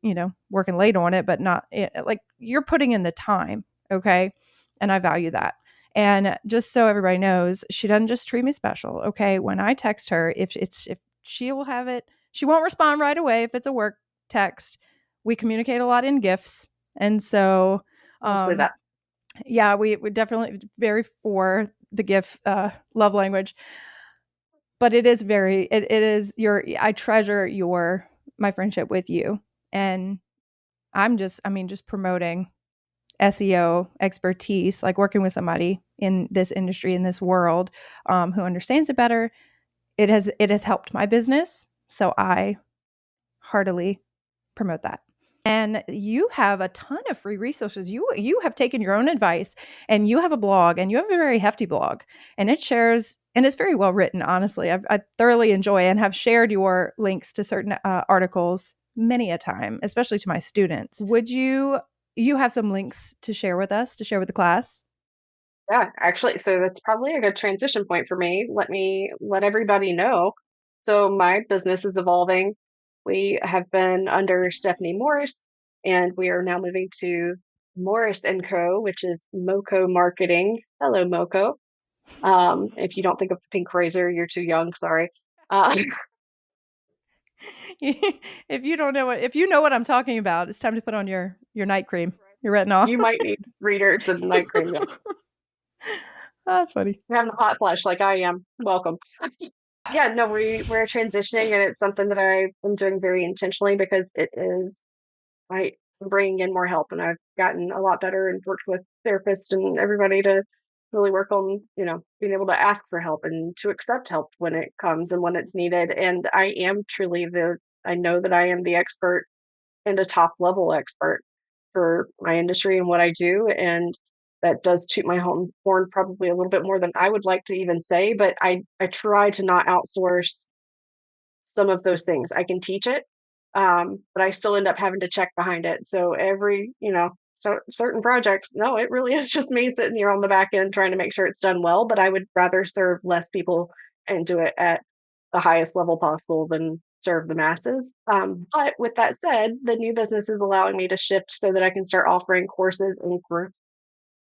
working late on it, but not like you're putting in the time. Okay. And I value that. And just so everybody knows, she doesn't just treat me special. Okay. When I text her, if she will have it, she won't respond right away if it's a work text. We communicate a lot in GIFs. And so, Mostly um, that. yeah, we definitely very for the GIF love language, but it is it is I treasure my friendship with you. And I'm just, just promoting SEO expertise, like working with somebody in this industry, in this world, who understands it better, it has helped my business. So I heartily promote that. And you have a ton of free resources. You have taken your own advice, and you have a blog, and you have a very hefty blog, and it shares, and it's very well written. Honestly, I thoroughly enjoy and have shared your links to certain articles many a time, especially to my students. Would you have some links to share with us, to share with the class? Yeah, actually, so that's probably a good transition point for me. Let me let everybody know. So my business is evolving. We have been under Stefanie Morris, and we are now moving to Morris and Co., which is Moco Marketing. Hello, Moco. If you don't think of the pink razor, you're too young. Sorry. Uh, If you know what I'm talking about, it's time to put on your night cream, your retinol. you might need readers and night cream. Yeah. That's funny. You're having a hot flash like I am. Welcome. Yeah, no, we're transitioning, and it's something that I'm doing very intentionally because it is I'm bringing in more help, and I've gotten a lot better and worked with therapists and everybody to really work on, being able to ask for help and to accept help when it comes and when it's needed. And I know that I am the expert and a top level expert for my industry and what I do. And that does toot my home horn probably a little bit more than I would like to even say, but I try to not outsource some of those things. I can teach it, but I still end up having to check behind it. So certain projects, no, it really is just me sitting here on the back end trying to make sure it's done well. But I would rather serve less people and do it at the highest level possible than serve the masses. But with that said, the new business is allowing me to shift so that I can start offering courses and group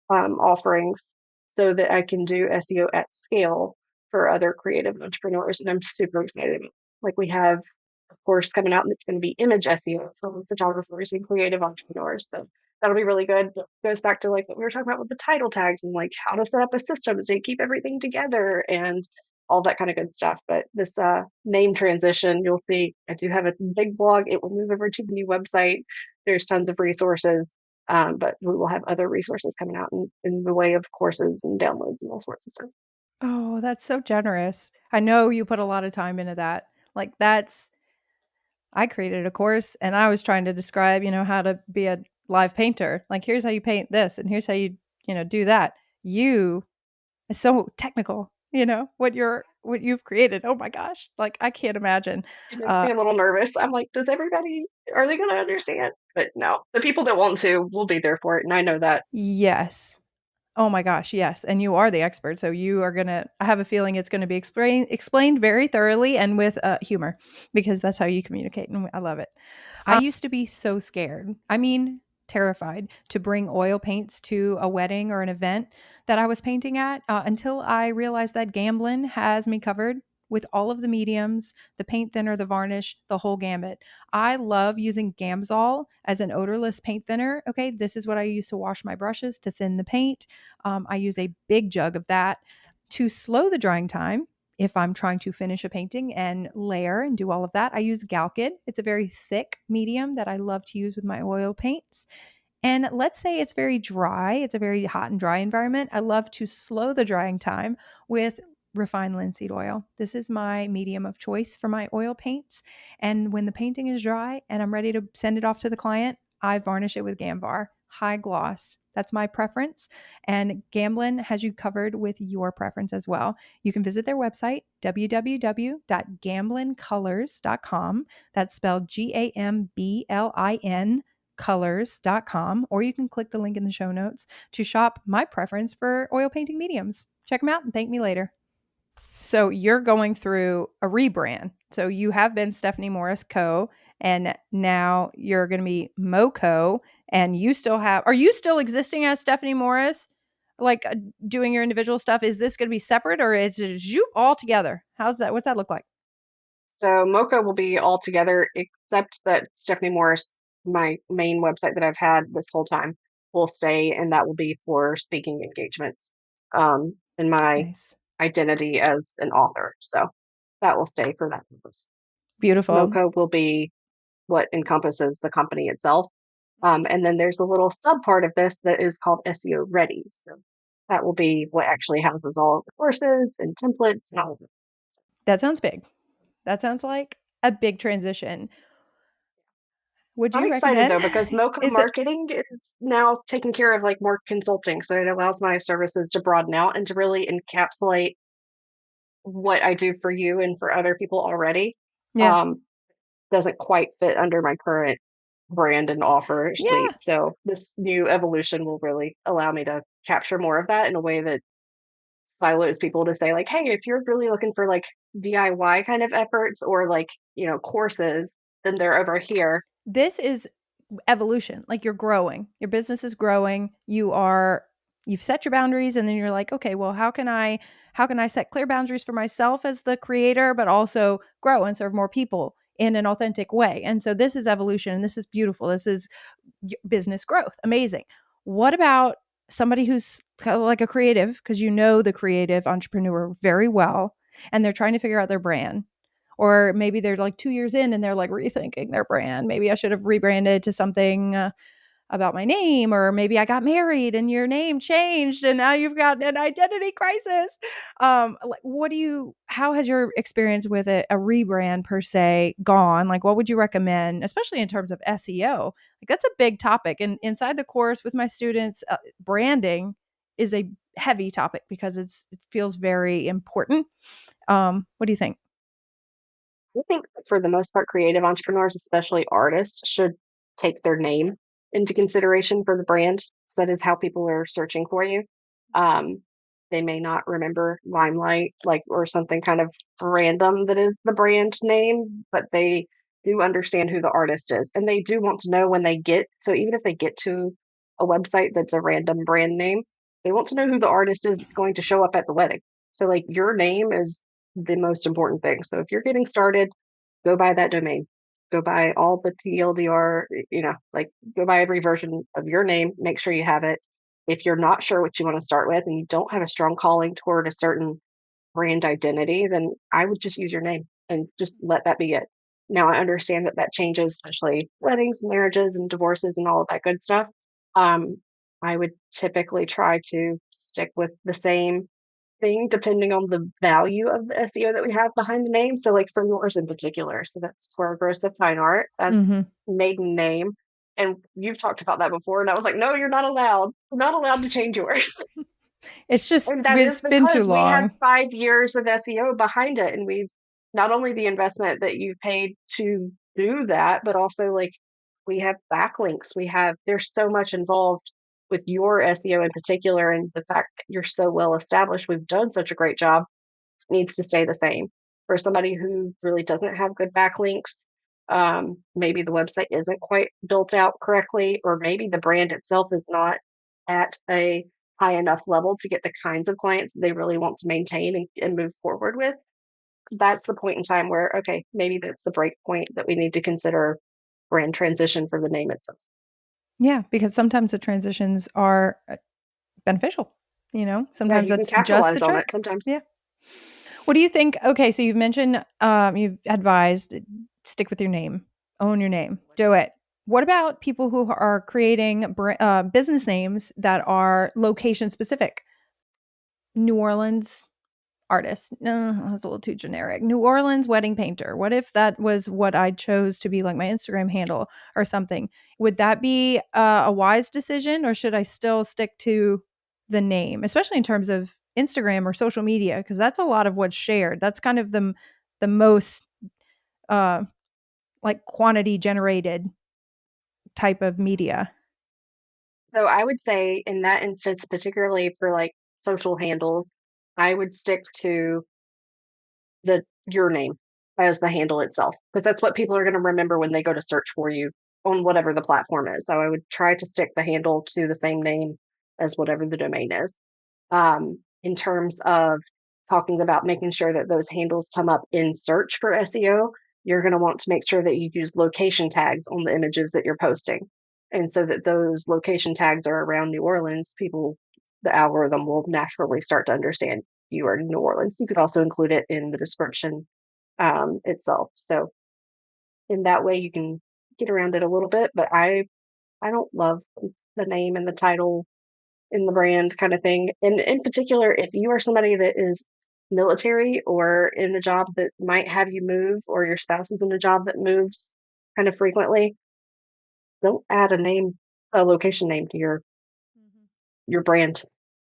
offerings so that I can do SEO at scale for other creative entrepreneurs. And I'm super excited. Like we have a course coming out and it's going to be image SEO for photographers and creative entrepreneurs. So that'll be really good. It goes back to like what we were talking about with the title tags and like how to set up a system so you keep everything together and all that kind of good stuff. But this name transition, you'll see I do have a big blog. It will move over to the new website. There's tons of resources, but we will have other resources coming out in the way of courses and downloads and all sorts of stuff. Oh, that's so generous. I know you put a lot of time into that. Like that's I created a course and I was trying to describe, how to be a live painter. Like here's how you paint this and here's how you do that. You It's so technical, what you've created. Oh my gosh. Like I can't imagine. It makes Uh me a little nervous. I'm like, are they going to understand? But no, the people that want to will be there for it. And I know that. yes. Oh my gosh, yes, and you are the expert, so I have a feeling it's gonna be explained very thoroughly and with, humor, because that's how you communicate, and I love it. I used to be so scared, I mean, terrified to bring oil paints to a wedding or an event that I was painting at, until I realized that Gamblin has me covered with all of the mediums, the paint thinner, the varnish, the whole gambit. I love using Gamsol as an odorless paint thinner, okay? This is what I use to wash my brushes to thin the paint. I use a big jug of that to slow the drying time. If I'm trying to finish a painting and layer and do all of that, I use Galkid. It's a very thick medium that I love to use with my oil paints. And let's say it's very dry, it's a very hot and dry environment. I love to slow the drying time with refined linseed oil. This is my medium of choice for my oil paints. And when the painting is dry and I'm ready to send it off to the client, I varnish it with Gamvar, high gloss. That's my preference. And Gamblin has you covered with your preference as well. You can visit their website, www.gamblincolors.com. That's spelled GAMBLIN colors.com, or you can click the link in the show notes to shop my preference for oil painting mediums. Check them out and thank me later. So you're going through a rebrand. So you have been Stefanie Morris Co. And now you're going to be MoCo. And are you still existing as Stefanie Morris? Like doing your individual stuff? Is this going to be separate or is it zoop all together? What's that look like? So Mocha will be all together, except that Stephanie Morris, my main website that I've had this whole time, will stay, and that will be for speaking engagements, and my Nice. identity as an author. So that will stay for that purpose. Beautiful. Mocha will be what encompasses the company itself. And then there's a little sub part of this that is called SEO ready. So that will be what actually houses all of the courses and templates and all of it. That sounds big. That sounds like a big transition. Would I'm you excited recommend though because Mocha is it Marketing is now taking care of like more consulting. So it allows my services to broaden out and to really encapsulate what I do for you and for other people already. Yeah. Um, doesn't quite fit under my current brand and offer suite. Yeah. So this new evolution will really allow me to capture more of that in a way that silos people to say like, hey, if you're really looking for like DIY kind of efforts or like, courses, then they're over here. This is evolution. Like you're growing. Your business is growing. You've set your boundaries and then you're like, okay, well, how can I set clear boundaries for myself as the creator, but also grow and serve more people in an authentic way. And so this is evolution and this is beautiful. This is business growth. Amazing. What about somebody who's kind of like a creative, because you know the creative entrepreneur very well, and they're trying to figure out their brand? Or maybe they're like 2 years in and they're like rethinking their brand. Maybe I should have rebranded to something about my name, or maybe I got married and your name changed and now you've got an identity crisis. Like, how has your experience with a rebrand per se gone? Like, what would you recommend, especially in terms of SEO? Like, that's a big topic. And inside the course with my students, branding is a heavy topic because it feels very important. What do you think? I think for the most part, creative entrepreneurs, especially artists, should take their name into consideration for the brand. So that is how people are searching for you. Um, they may not remember Limelight, like, or something kind of random that is the brand name, but they do understand who the artist is. And they do want to know when they get, so even if they get to a website that's a random brand name, they want to know who the artist is that's going to show up at the wedding. So, like, your name is the most important thing. So if you're getting started, go buy that domain. Go buy all the TLDR, like go buy every version of your name, make sure you have it. If you're not sure what you want to start with and you don't have a strong calling toward a certain brand identity, then I would just use your name and just let that be it. Now, I understand that that changes, especially weddings, marriages, and divorces and all of that good stuff. Um, I would typically try to stick with the same thing depending on the value of the SEO that we have behind the name. So, like for yours in particular, so that's for Aggressive Fine Art. That's Mm-hmm. maiden name. And you've talked about that before. And I was like, no, you're not allowed. You're not allowed to change yours. And that is It's been too because we have long. 5 years of SEO behind it. And we've not only the investment that you paid to do that, but also like we have backlinks. There's so much involved with your SEO in particular. And the fact that you're so well established, we've done such a great job, needs to stay the same. For somebody who really doesn't have good backlinks, maybe the website isn't quite built out correctly, or maybe the brand itself is not at a high enough level to get the kinds of clients they really want to maintain and move forward with. That's the point in time where, okay, maybe that's the break point that we need to consider brand transition for the name itself. Yeah, because sometimes the transitions are beneficial. Yeah, Sometimes you can that's just the capitalize on it trick. sometimes. Yeah. What do you think? Okay, so you've mentioned, you've advised stick with your name, own your name, do it. What about people who are creating business names that are location specific? New Orleans artist. No, that's a little too generic. New Orleans wedding painter. What if that was what I chose to be like my Instagram handle or something? Would that be a wise decision, or should I still stick to the name, especially in terms of Instagram or social media? Because that's a lot of what's shared. That's kind of the most uh, like quantity generated type of media. So I would say in that instance, particularly for like social handles, I would stick to the your name as the handle itself because that's what people are going to remember when they go to search for you on whatever the platform is. So I would try to stick the handle to the same name as whatever the domain is. In terms of talking about making sure that those handles come up in search for SEO, you're going to want to make sure that you use location tags on the images that you're posting. And so that those location tags are around New Orleans, the algorithm will naturally start to understand you are in New Orleans. You could also include it in the description itself. So in that way, you can get around it a little bit. But I I don't love the name and the title in the brand kind of thing. And in particular, if you are somebody that is military or in a job that might have you move, or your spouse is in a job that moves kind of frequently, don't add a location name to your brand.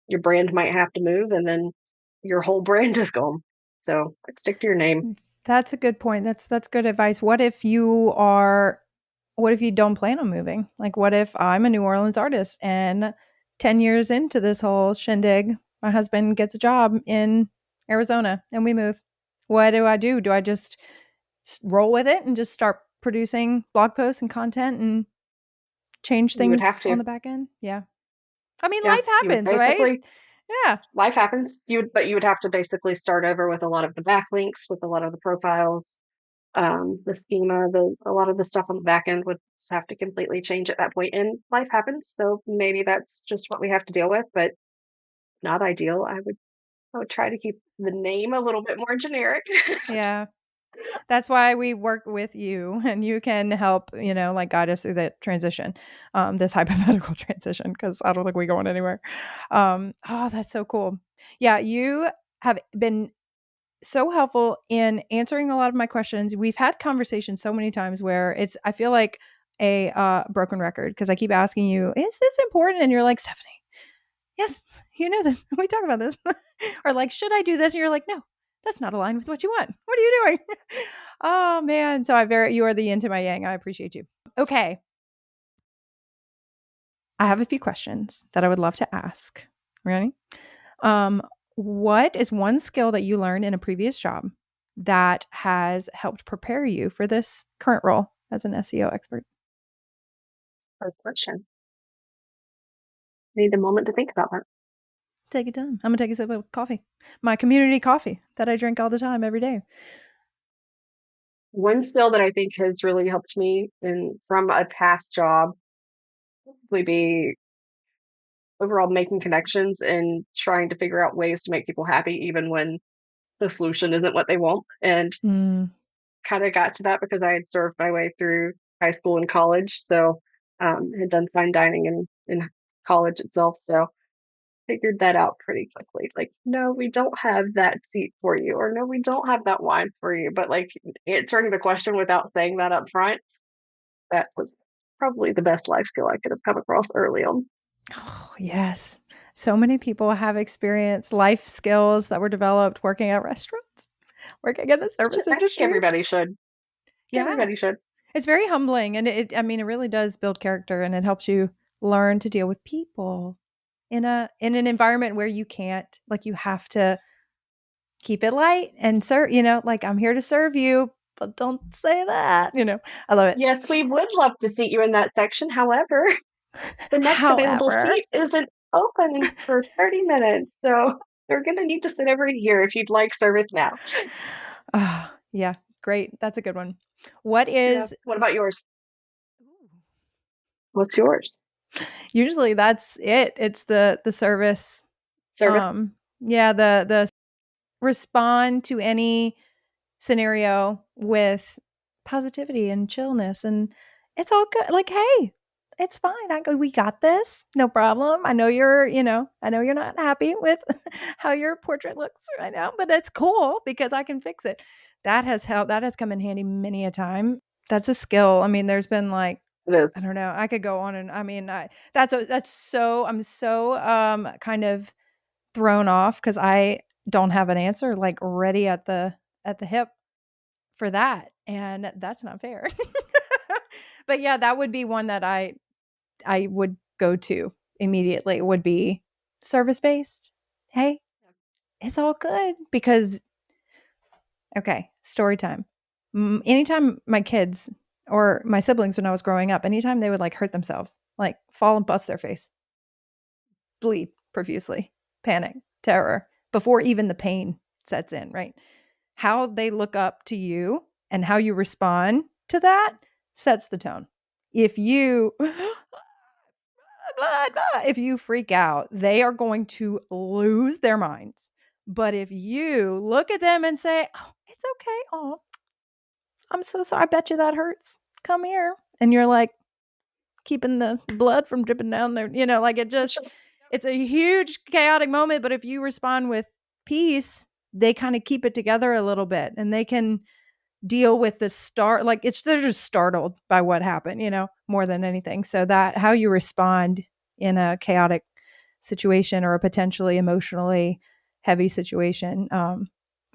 Your brand might have to move, and then your whole brand is gone. So stick to your name. That's a good point. That's good advice. What if you don't plan on moving? Like what if I'm a New Orleans artist and 10 years into this whole shindig, my husband gets a job in Arizona and we move. What do I do? Do I just roll with it and just start producing blog posts and content and change You would things have on to. the back end? Yeah. I mean, Yeah, life you would happens, right? basically Yeah. life happens. But you would have to basically start over with a lot of the backlinks, with a lot of the profiles, the schema, a lot of the stuff on the back end would just have to completely change at that point. And life happens, so maybe that's just what we have to deal with. But not ideal. I would try to keep the name a little bit more generic. Yeah. That's why we work with you and you can help, like guide us through that transition, this hypothetical transition, because I don't think we're going anywhere. Oh, that's so cool. Yeah, you have been so helpful in answering a lot of my questions. We've had conversations so many times where I feel like a broken record because I keep asking you, is this important? And you're like, Stephanie, yes, you know this. We talk about this. Or like, should I do this? And you're like, no, that's not aligned with what you want. What are you doing? Oh man. So you are the yin to my yang. I appreciate you. Okay. I have a few questions that I would love to ask. Ready? Um, what is one skill that you learned in a previous job that has helped prepare you for this current role as an SEO expert? First question. Need a moment to think about that. Take your time. I'm gonna take a sip of coffee. My community coffee that I drink all the time every day. One skill that I think has really helped me in from a past job would be overall making connections and trying to figure out ways to make people happy, even when the solution isn't what they want. And Mm. kind of got to that because I had served my way through high school and college. So had done fine dining in college itself. So figured that out pretty quickly. Like, no, we don't have that seat for you, or no, we don't have that wine for you. But like answering the question without saying that up front, that was probably the best life skill I could have come across early on. Oh, yes. So many people have experienced life skills that were developed working at restaurants, working in the service I think industry. everybody should. Yeah. Everybody should. It's very humbling and I mean it really does build character and it helps you learn to deal with people in an environment where you can't, like, you have to keep it light and serve, like, I'm here to serve you, but don't say that. I love it. Yes, we would love to seat you in that section. However, the next available However, seat isn't open for 30 minutes. So they're going to need to sit over here if you'd like service now. yeah, great. That's a good one. What Yeah. is What about yours? What's yours? usually that's it. It's the service. Service? Yeah, the respond to any scenario with positivity and chillness, and it's all good. Like, hey, it's fine. We got this. No problem. I know you're not happy with how your portrait looks right now, but that's cool because I can fix it. That has helped. That has come in handy many a time. That's a skill. I mean, there's been like, It is. I don't know. I could go on and I mean, that's so I'm so kind of thrown off because I don't have an answer like ready at the hip for that, and that's not fair. But yeah, that would be one that I would go to immediately, would be service-based. Hey, it's all good because okay, story time. Anytime my kids or my siblings when I was growing up, anytime they would like hurt themselves, like fall and bust their face, bleed profusely, panic, terror, before even the pain sets in, right? How they look up to you and how you respond to that sets the tone. If you if you freak out, they are going to lose their minds. But if you look at them and say, "Oh, it's okay. Oh, I'm so sorry. I bet you that hurts. Come here." And you're like, keeping the blood from dripping down there. Like Sure. it's a huge chaotic moment. But if you respond with peace, they kind of keep it together a little bit, and they can deal with the start. Like they're just startled by what happened, more than anything. So that how you respond in a chaotic situation or a potentially emotionally heavy situation,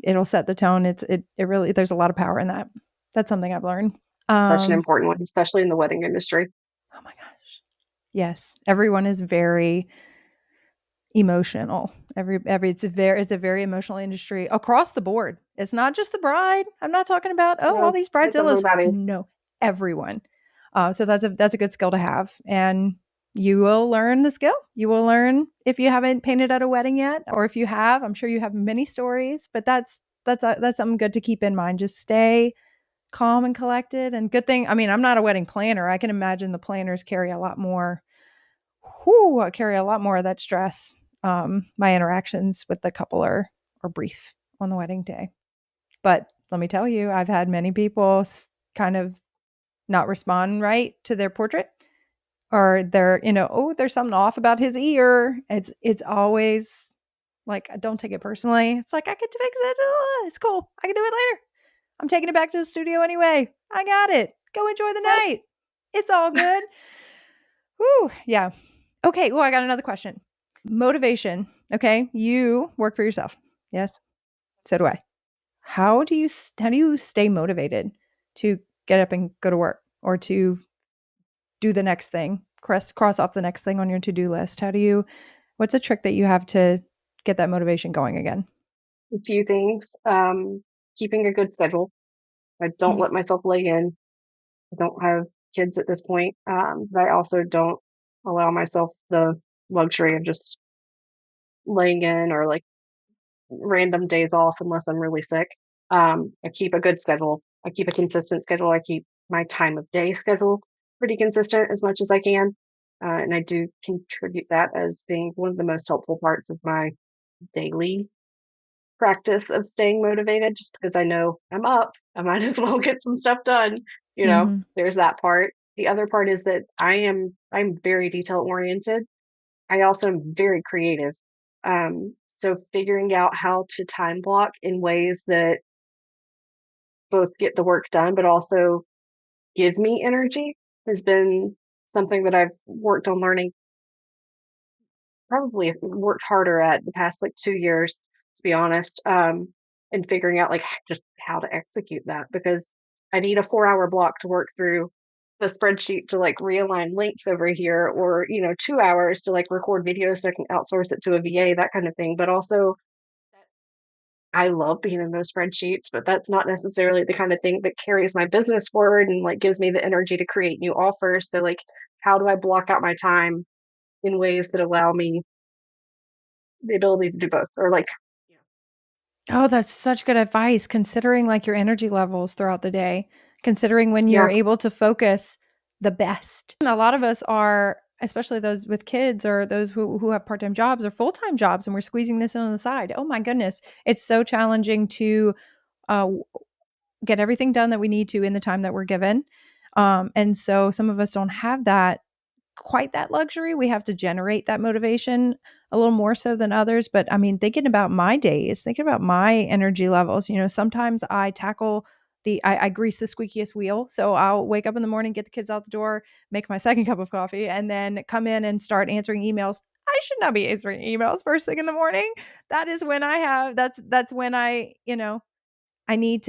it'll set the tone. It really, there's a lot of power in that. That's something I've learned. Such an important one, especially in the wedding industry. Oh my gosh. Yes. Everyone is very emotional. It's a very emotional industry across the board. It's not just the bride. I'm not talking about all No, these it's bridezillas. everybody. No, everyone. So that's a good skill to have, and you will learn the skill. You will learn if you haven't painted at a wedding yet, or if you have. I'm sure you have many stories, but that's something good to keep in mind. Just stay calm and collected. And good thing. I mean, I'm not a wedding planner. I can imagine the planners carry a lot more. I carry a lot more of that stress. My interactions with the couple are brief on the wedding day. But let me tell you, I've had many people kind of not respond right to their portrait, or they're, there's something off about his ear. It's always like, don't take it personally. It's like, I get to fix it. It's cool. I can do it later. I'm taking it back to the studio anyway. I got it. Go enjoy the night. It's all good. Whew. Yeah. Okay. Well, I got another question. Motivation. Okay. You work for yourself. Yes. So do I. How do you stay motivated to get up and go to work, or to do the next thing, cross off the next thing on your to-do list? What's a trick that you have to get that motivation going again? A few things. Keeping a good schedule. I don't Mm. let myself lay in. I don't have kids at this point, but I also don't allow myself the luxury of just laying in or like random days off unless I'm really sick. I keep a good schedule. I keep a consistent schedule. I keep my time of day schedule pretty consistent as much as I can. And I do contribute that as being one of the most helpful parts of my daily practice of staying motivated, just because I know I'm up. I might as well get some stuff done. Mhm. There's that part. The other part is that I'm very detail oriented. I also am very creative. So figuring out how to time block in ways that both get the work done, but also give me energy has been something that I've worked on learning, probably worked harder at the past like 2 years, to be honest, and figuring out like just how to execute that, because I need a 4 hour block to work through the spreadsheet to like realign links over here, or 2 hours to like record videos so I can outsource it to a VA, that kind of thing. But also, I love being in those spreadsheets, but that's not necessarily the kind of thing that carries my business forward and like gives me the energy to create new offers. So like, how do I block out my time in ways that allow me the ability to do both? Or like, yeah. Oh, that's such good advice, considering like your energy levels throughout the day, considering when Yeah. you're able to focus the best. A lot of us are, especially those with kids or those who have part-time jobs or full-time jobs, and we're squeezing this in on the side. Oh my goodness. It's so challenging to uh, get everything done that we need to in the time that we're given. And so some of us don't have that quite that luxury. We have to generate that motivation a little more so than others. But I mean, thinking about my days, thinking about my energy levels, sometimes I grease the squeakiest wheel. So I'll wake up in the morning, get the kids out the door, make my second cup of coffee, and then come in and start answering emails. I should not be answering emails first thing in the morning. That is when that's when I need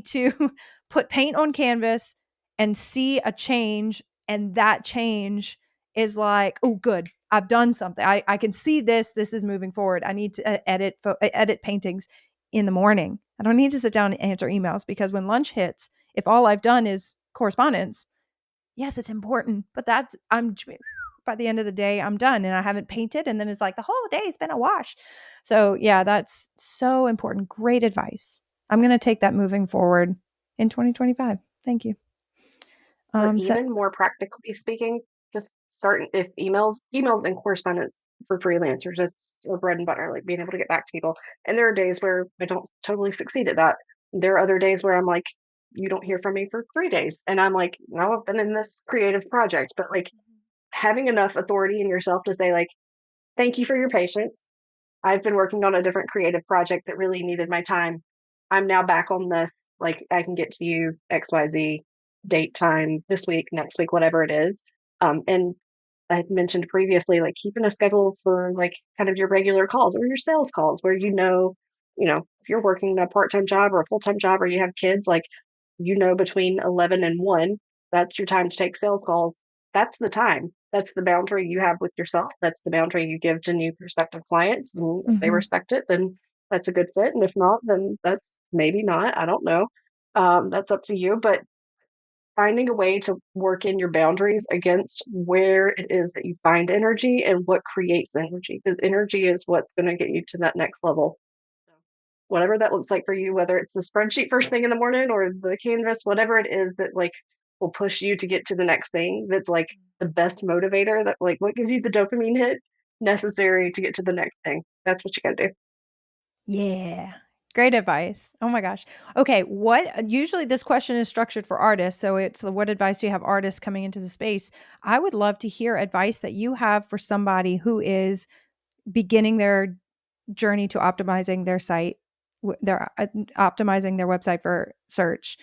to put paint on canvas and see a change. And that change is like, oh, good. I've done something. I can see this. This is moving forward. I need to edit paintings in the morning. I don't need to sit down and answer emails, because when lunch hits, if all I've done is correspondence, yes, it's important, but I'm by the end of the day, I'm done and I haven't painted. And then it's like the whole day's been a wash. So, yeah, that's so important. Great advice. I'm going to take that moving forward in 2025. Thank you. Or So, even more practically speaking, just start if emails and correspondence for freelancers, it's our bread and butter, like being able to get back to people. And there are days where I don't totally succeed at that. There are other days where I'm like, you don't hear from me for 3 days. And I'm like, no, I've been in this creative project, but like having enough authority in yourself to say like, thank you for your patience. I've been working on a different creative project that really needed my time. I'm now back on this. Like, I can get to you XYZ date, time, this week, next week, whatever it is. And I had mentioned previously, like keeping a schedule for like kind of your regular calls or your sales calls where if you're working a part-time job or a full-time job or you have kids, like between 11 and 1, that's your time to take sales calls. That's the time. That's the boundary you have with yourself. That's the boundary you give to new prospective clients. And if they Mhm. respect it, then that's a good fit. And if not, then that's maybe not. I don't know. That's up to you. But finding a way to work in your boundaries against where it is that you find energy and what creates energy, because energy is what's going to get you to that next level. So whatever that looks like for you, whether it's the spreadsheet first thing in the morning or the canvas, whatever it is that like will push you to get to the next thing, that's like the best motivator, that like what gives you the dopamine hit necessary to get to the next thing. That's what you got to do. Yeah. Great advice. Oh my gosh. Okay, what usually this question is structured for artists, so it's what advice do you have artists coming into the space? I would love to hear advice that you have for somebody who is beginning their journey to optimizing their site, they're optimizing their website for search.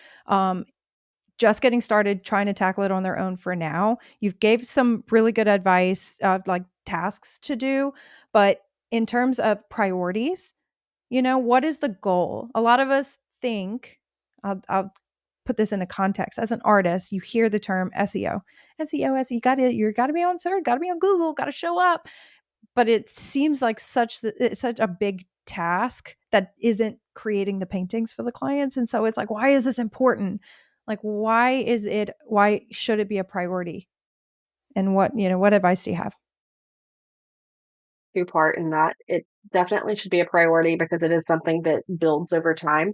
Just getting started, trying to tackle it on their own for now. You've gave some really good advice of like tasks to do, but in terms of priorities, what is the goal? A lot of us think, I'll put this into context. As an artist, you hear the term SEO. SEO, SEO, you gotta be on search, gotta be on Google, gotta show up. But it seems like it's such a big task that isn't creating the paintings for the clients. And so it's like, why is this important? Like, why should it be a priority? And what advice do you have? Do part in that. It definitely should be a priority because it is something that builds over time.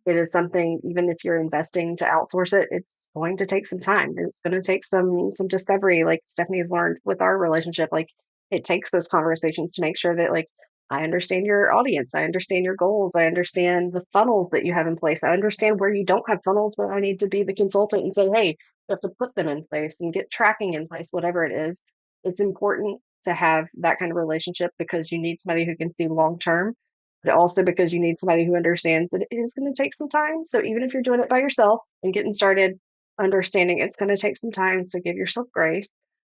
It is something, even if you're investing to outsource it, it's going to take some time. It's going to take some discovery, like Stephanie's learned with our relationship. Like it takes those conversations to make sure that like I understand your audience, I understand your goals, I understand the funnels that you have in place. I understand where you don't have funnels, but I need to be the consultant and say, hey, you have to put them in place and get tracking in place, whatever it is. It's important to have that kind of relationship because you need somebody who can see long term, but also because you need somebody who understands that it is going to take some time. So even if you're doing it by yourself and getting started, understanding it's going to take some time, so give yourself grace.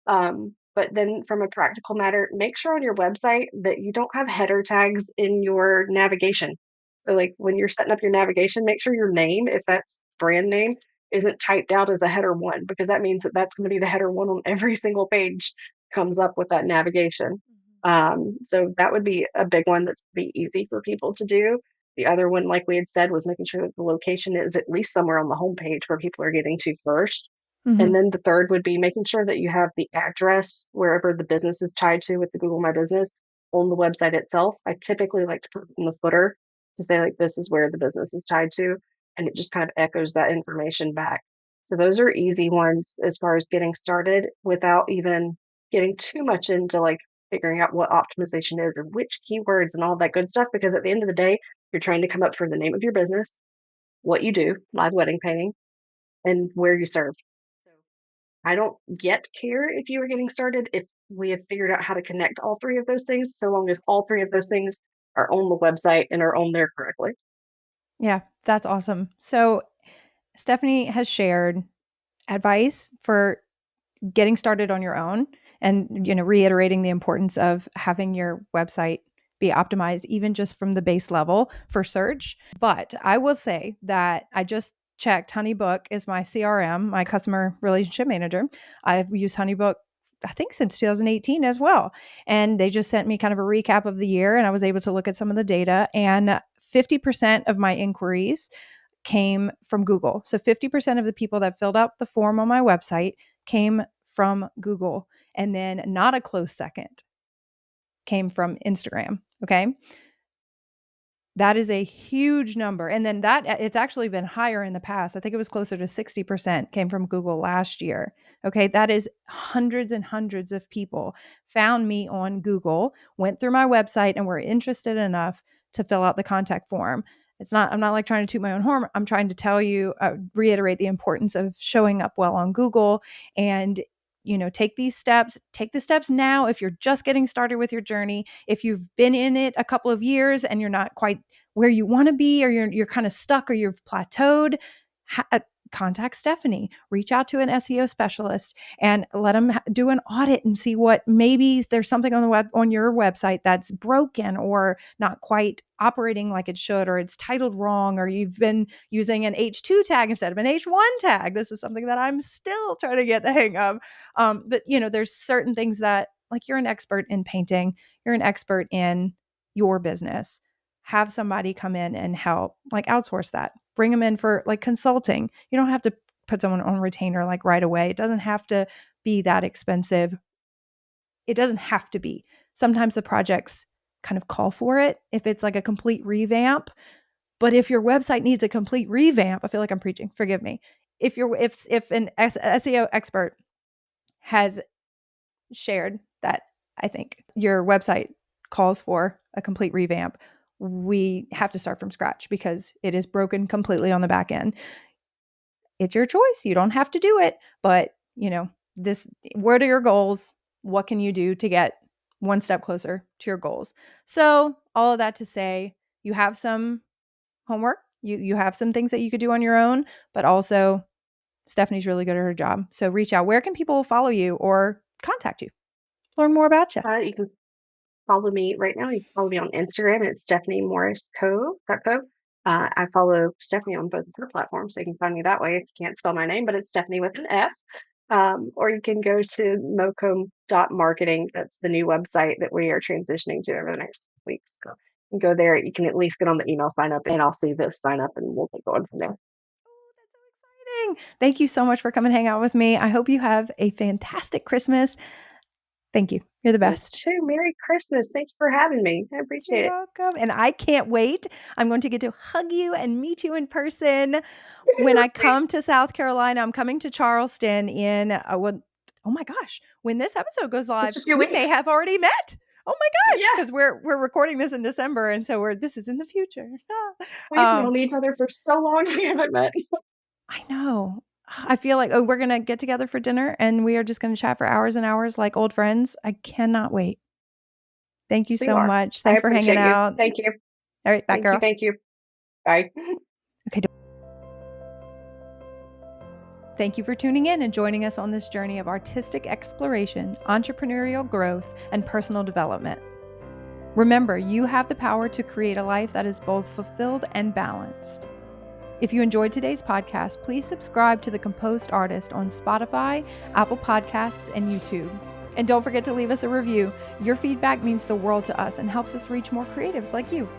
But then from a practical matter, make sure on your website that you don't have header tags in your navigation. So like when you're setting up your navigation, make sure your name, if that's brand name, isn't typed out as a header one, because that means that that's going to be the header one on every single page comes up with that navigation. So that would be a big one that's be easy for people to do. The other one, like we had said, was making sure that the location is at least somewhere on the homepage where people are getting to first. And Mhm. then the third would be making sure that you have the address wherever the business is tied to with the Google My Business on the website itself. I typically like to put in the footer to say like this is where the business is tied to, and it just kind of echoes that information back. So those are easy ones as far as getting started without even getting too much into like figuring out what optimization is and which keywords and all that good stuff, because at the end of the day, you're trying to come up for the name of your business, what you do, live wedding painting, and where you serve. So I don't yet care if you are getting started if we have figured out how to connect all three of those things, so long as all three of those things are on the website and are on there correctly. Yeah, that's awesome. So Stephanie has shared advice for getting started on your own and reiterating the importance of having your website be optimized even just from the base level for search. But I will say that I just checked Honeybook is my CRM, my customer relationship manager. I've used Honeybook I think since 2018 as well. And they just sent me kind of a recap of the year and I was able to look at some of the data and 50% of my inquiries came from Google. So 50% of the people that filled out the form on my website came from Google. And then not a close second came from Instagram. Okay. That is a huge number. And then it's actually been higher in the past. I think it was closer to 60% came from Google last year. Okay. That is hundreds and hundreds of people found me on Google, went through my website, and were interested enough to fill out the contact form. I'm not like trying to toot my own horn. I'm trying to tell you, reiterate the importance of showing up well on Google and, take the steps now. If you're just getting started with your journey, if you've been in it a couple of years and you're not quite where you want to be, or you're kind of stuck, or you've plateaued, contact Stephanie, reach out to an SEO specialist and let them do an audit and see what, maybe there's something on your website that's broken or not quite operating like it should, or it's titled wrong, or you've been using an H2 tag instead of an H1 tag. This is something that I'm still trying to get the hang of. But there's certain things that, like, you're an expert in painting, you're an expert in your business. Have somebody come in and help, like outsource that. Bring them in for like consulting. You don't have to put someone on retainer like right away. It doesn't have to be that expensive. It doesn't have to be. Sometimes the projects kind of call for it if it's like a complete revamp. But if your website needs a complete revamp, I feel like I'm preaching, forgive me. If an SEO expert has shared that, I think your website calls for a complete revamp, we have to start from scratch because it is broken completely on the back end. It's your choice. You don't have to do it, but what are your goals? What can you do to get one step closer to your goals? So all of that to say, you have some homework. You have some things that you could do on your own, but also Stephanie's really good at her job. So reach out. Where can people follow you or contact you? Learn more about you. You can follow me right now. You can follow me on Instagram. It's Stefanie Morris Co. I follow Stephanie on both of her platforms, so you can find me that way if you can't spell my name, but it's Stephanie with an F. Or you can go to mocom.marketing. That's the new website that we are transitioning to over the next weeks. So you can go there. You can at least get on the email sign up, and I'll see the sign up, and we'll get going from there. Oh, that's so exciting. Thank you so much for coming and hang out with me. I hope you have a fantastic Christmas. Thank you. You're the You best. too. Merry Christmas. Thank you for having me. I You're appreciate it. welcome. And I can't wait. I'm going to get to hug you and meet you in person. When I come to South Carolina, I'm coming to Charleston in, oh my gosh, when this episode goes live, Just a few we may weeks. have already met. Oh my gosh, Yeah. because we're recording this in December, and so this is in the future. We've known each other for so long we haven't met. I know. I feel like, we're gonna get together for dinner, and we are just gonna chat for hours and hours like old friends. I cannot wait. Thank you We so are. much. I Thanks for hanging appreciate you. out. Thank you. All right, bye, Thank you. girl. Thank you. Bye. Okay. Thank you for tuning in and joining us on this journey of artistic exploration, entrepreneurial growth, and personal development. Remember, you have the power to create a life that is both fulfilled and balanced. If you enjoyed today's podcast, please subscribe to The Composed Artist on Spotify, Apple Podcasts, and YouTube. And don't forget to leave us a review. Your feedback means the world to us and helps us reach more creatives like you.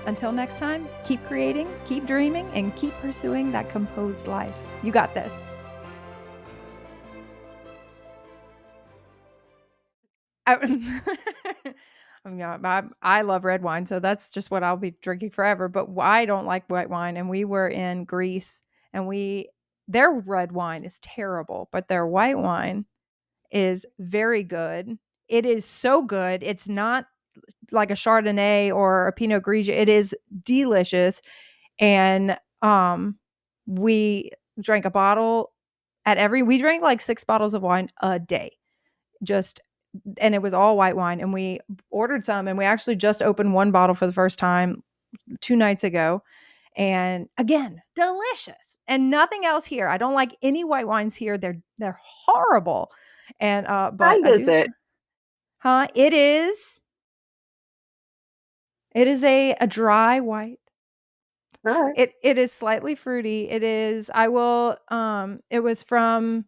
Until next time, keep creating, keep dreaming, and keep pursuing that composed life. You got this. I love red wine, so that's just what I'll be drinking forever. But I don't like white wine, and we were in Greece, and their red wine is terrible, but their white wine is very good. It is so good. It's not like a Chardonnay or a Pinot Grigio. It is delicious, and we drank a bottle we drank like 6 bottles of wine a day. And it was all white wine, and we ordered some, and we actually just opened one bottle for the first time 2 nights ago, and again, delicious, and nothing else here. I don't like any white wines here. They're horrible. And but Kind I is do. it? It is a dry white. All right. It is slightly fruity. It is I will it was from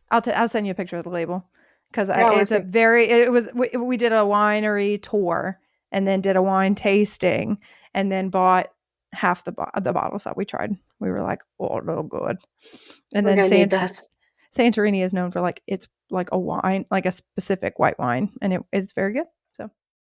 I'll send you a picture of the label, because Yeah, I want it's to see. we did a winery tour and then did a wine tasting and then bought half the bottles that we tried. We were like, oh, no good. And We're then gonna need that. Santorini is known for, like, it's like a wine, like a specific white wine, and it's very good.